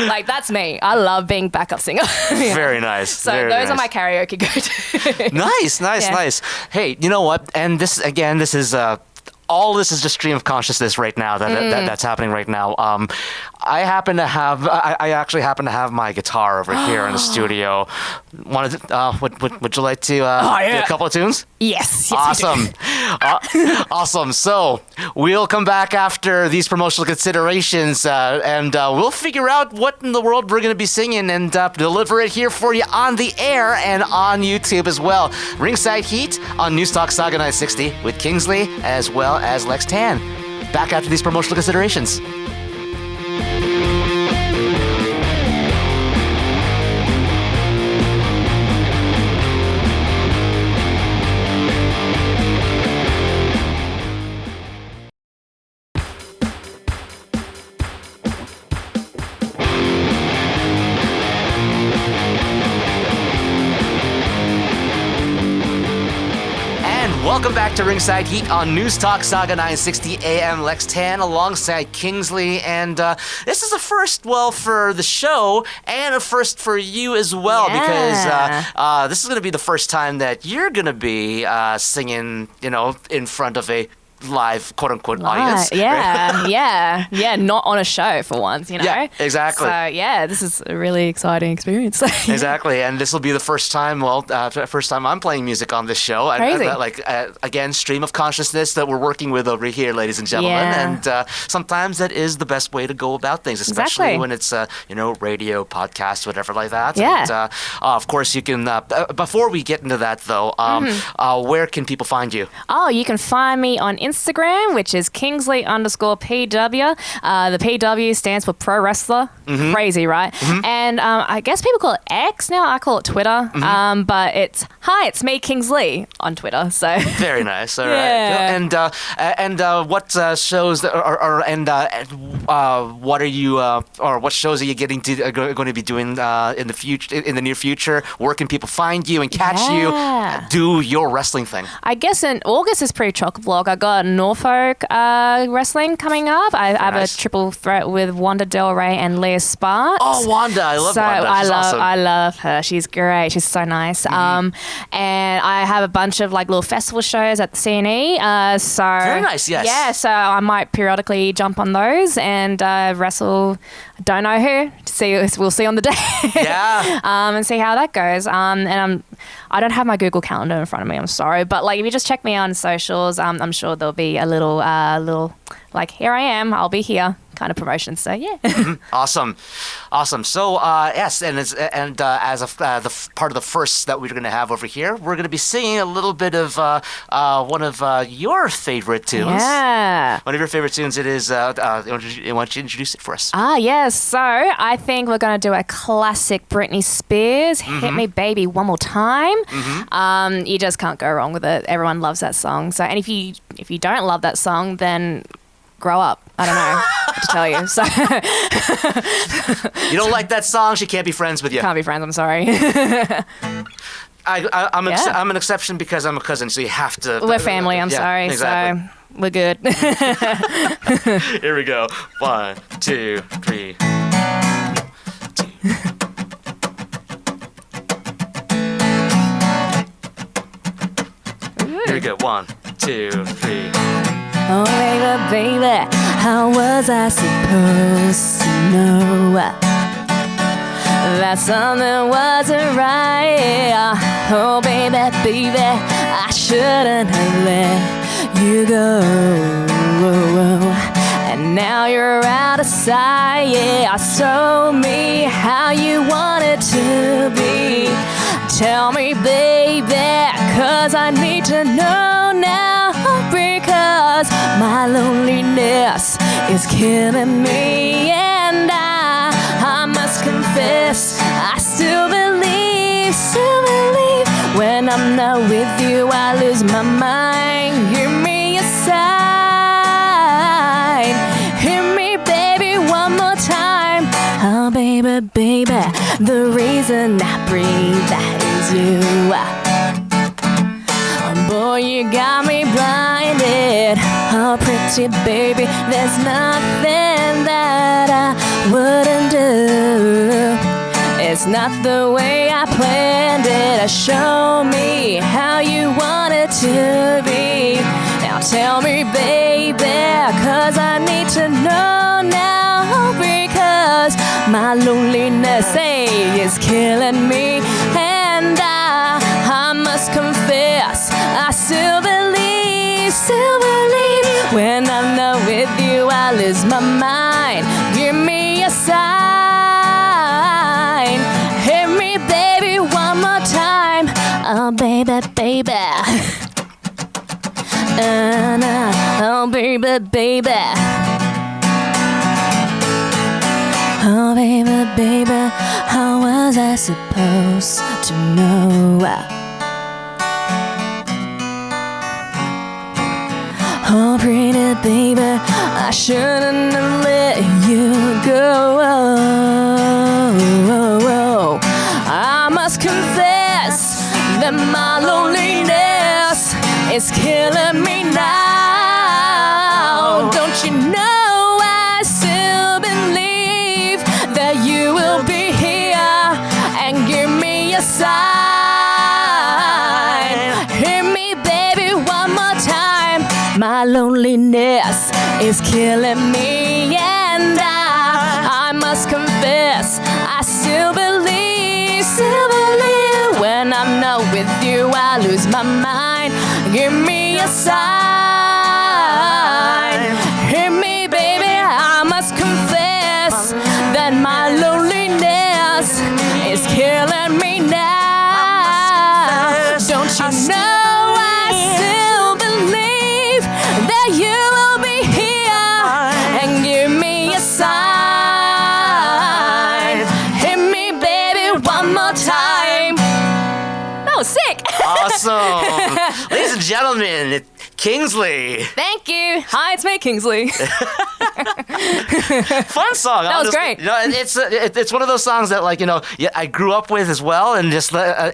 like that's me. I love being backup singer. Very nice. So very those nice. are my karaoke go-to. Nice. Hey, you know what? And this is all this is just stream of consciousness right now that's happening right now. I actually happen to have my guitar over here in the studio. Would you like to do a couple of tunes? Yes. Awesome. Awesome. So we'll come back after these promotional considerations and we'll figure out what in the world we're going to be singing and deliver it here for you on the air and on YouTube as well. Ringside Heat on Newstalk Saga 960 with Kingsley as well as Lex Tan. Back after these promotional considerations. Welcome back to Ringside Heat on News Talk Saga 960 AM. Lex Tan alongside Kingsley, and this is a first, for the show and a first for you as well, because this is going to be the first time that you're going to be singing, in front of a live quote-unquote audience. Yeah, not on a show for once, Yeah, exactly. So this is a really exciting experience. Exactly, and this will be the first time, first time I'm playing music on this show. Crazy. Again, stream of consciousness that we're working with over here, ladies and gentlemen, and sometimes that is the best way to go about things, especially when it's, radio, podcast, whatever like that. Yeah. And, of course, you can, before we get into that though, where can people find you? Oh, you can find me on Instagram, which is Kingsley_PW. The PW stands for Pro Wrestler. Crazy, right? And I guess people call it X now. I call it Twitter. But it's me, Kingsley, on Twitter. So very nice. All right. And what shows what are you or what shows are you going to be doing in the near future? Where can people find you and catch you do your wrestling thing? I guess in August is pretty chock-a-block. I got Norfolk wrestling coming up. I have a triple threat with Wanda Del Rey and Leah Sparks. Oh, Wanda. I love Wanda. She's awesome. I love her. She's great. She's so nice. And I have a bunch of little festival shows at the CNE. Very nice, yes. Yeah, so I might periodically jump on those and wrestle don't know who. We'll see on the day. Yeah. And see how that goes. And I don't have my Google Calendar in front of me. I'm sorry, but if you just check me on socials, I'm sure there'll be a little here I am. I'll be here kind of promotion. So yeah. Awesome. So yes, and as the part of the firsts that we're going to have over here, we're going to be singing a little bit of one of your favorite tunes. Yeah. One of your favorite tunes. It is. Why don't you introduce it for us? Yes. So I think we're going to do a classic Britney Spears, "Hit Me Baby One More Time." You just can't go wrong with it. Everyone loves that song. So, and if you don't love that song, then grow up. I don't know what to tell you. So you don't like that song, she can't be friends with you. Can't be friends. I'm sorry. I'm an exception because I'm a cousin, so you have to. We're family. I'm sorry. Exactly. So we're good. Here we go. 1, 2, 3. Here we go. 1, 2, 3. Oh, baby, how was I supposed to know that something wasn't right? Oh, baby, I shouldn't have let you go. And now you're out of sight. Yeah, show me how you want it to be. Tell me, baby, 'cause I need to know now, because my loneliness is killing me, and I must confess, I still believe still believe. When I'm not with you, I lose my mind. Give me a sign. Hear me, baby, one more time. Oh, baby, baby, the reason I breathe, that is you. Oh, boy, you got me blinded. Oh, pretty baby, there's nothing that I wouldn't do. It's not the way I planned it. Show me how you want it to be. Now tell me, baby, 'cause I need to know now. Because my loneliness, is killing me. And I must confess, I still believe. When I'm not with you, I lose my mind. Give me a sign. Hear me, baby, one more time. Oh, baby, baby. Oh, baby, baby. Oh, baby, baby, how was I supposed to know? Oh, pretty baby, I shouldn't have let you go. I must confess that my loneliness is killing me now. Don't you know I still believe that you will be here and give me a sign. Hear me, baby, one more time. My loneliness is killing me, and I must confess, I still believe. When I'm not with you, I lose my mind. Give me a sign. Hear me, baby, I must confess that my loneliness is killing me now. Don't you know I still believe that you will be here and give me a sign. Hear me, baby, one more time. That was sick. Awesome. Ladies and gentlemen, Kingsley. Thank you. Hi, it's me, Kingsley. Fun song. That was great. You know, it's one of those songs that, like, you know, I grew up with as well, and just I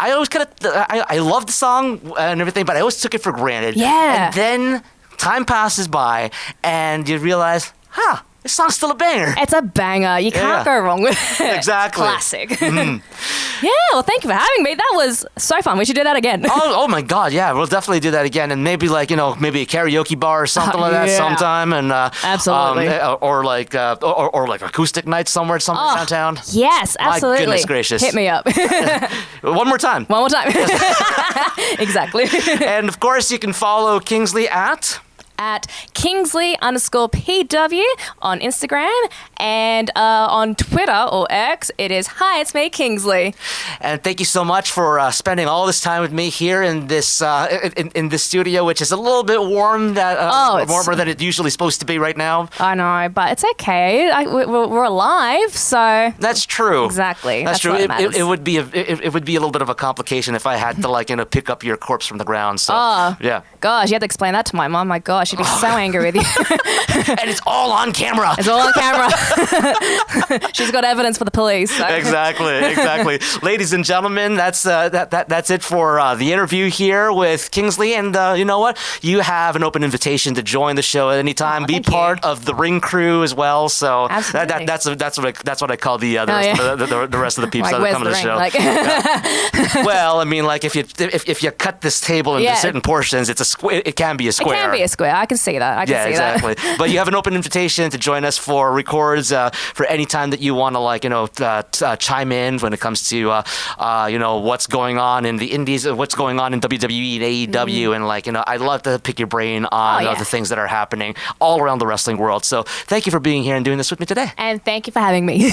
always kind of I loved the song and everything, but I always took it for granted. Yeah. And then time passes by, and you realize, this song's still a banger. It's a banger. You can't go wrong with it. Exactly. Classic. Yeah, well, thank you for having me. That was so fun. We should do that again. Oh my God, yeah, we'll definitely do that again, and maybe, like, you know, maybe a karaoke bar or something like that sometime, and absolutely, or like acoustic night somewhere downtown. Yes, absolutely. My goodness gracious. Hit me up. One more time. One more time. Exactly. And of course, you can follow Kingsley at Kingsley_PW on Instagram, and on Twitter or X, it is Hi, it's me, Kingsley. And thank you so much for spending all this time with me here in this in this studio, which is a little bit warm, warmer than it's usually supposed to be right now. I know, but it's okay. We're alive, so that's true. Exactly. That's true. It would be it would be a little bit of a complication if I had to, like, you know, pick up your corpse from the ground. So yeah. Gosh, you had to explain that to my mom. My gosh, she'd be so angry with you. And it's all on camera. It's all on camera. She's got evidence for the police. So. Exactly. Ladies and gentlemen, that's it for the interview here with Kingsley. And you know what? You have an open invitation to join the show at any time. Be part of the ring crew as well. So that's what I call the rest of the peeps that come to the show. Well, I mean, like, if you cut this table into certain portions, it's a square. It can be a square. It can be a square. I can see that. Exactly. But you have an open invitation to join us for records for any time that you want to, like, you know, chime in when it comes to you know, what's going on in the indies, what's going on in WWE and AEW, and, like, you know, I'd love to pick your brain on the things that are happening all around the wrestling world. So thank you for being here and doing this with me today. And thank you for having me.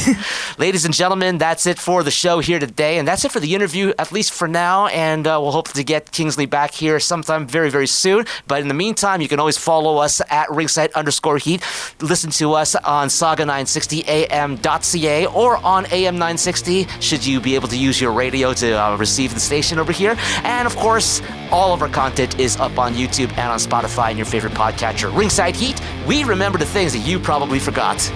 Ladies and gentlemen, that's it for the show here today, and that's it for the interview, at least for now, and we'll hope to get Kingsley back here sometime very, very soon. But in the meantime, you can always follow us at ringside_heat. Listen to us on saga960am.ca or on AM960 should you be able to use your radio to receive the station over here. And of course, all of our content is up on YouTube and on Spotify and your favorite podcatcher. Ringside Heat, we remember the things that you probably forgot.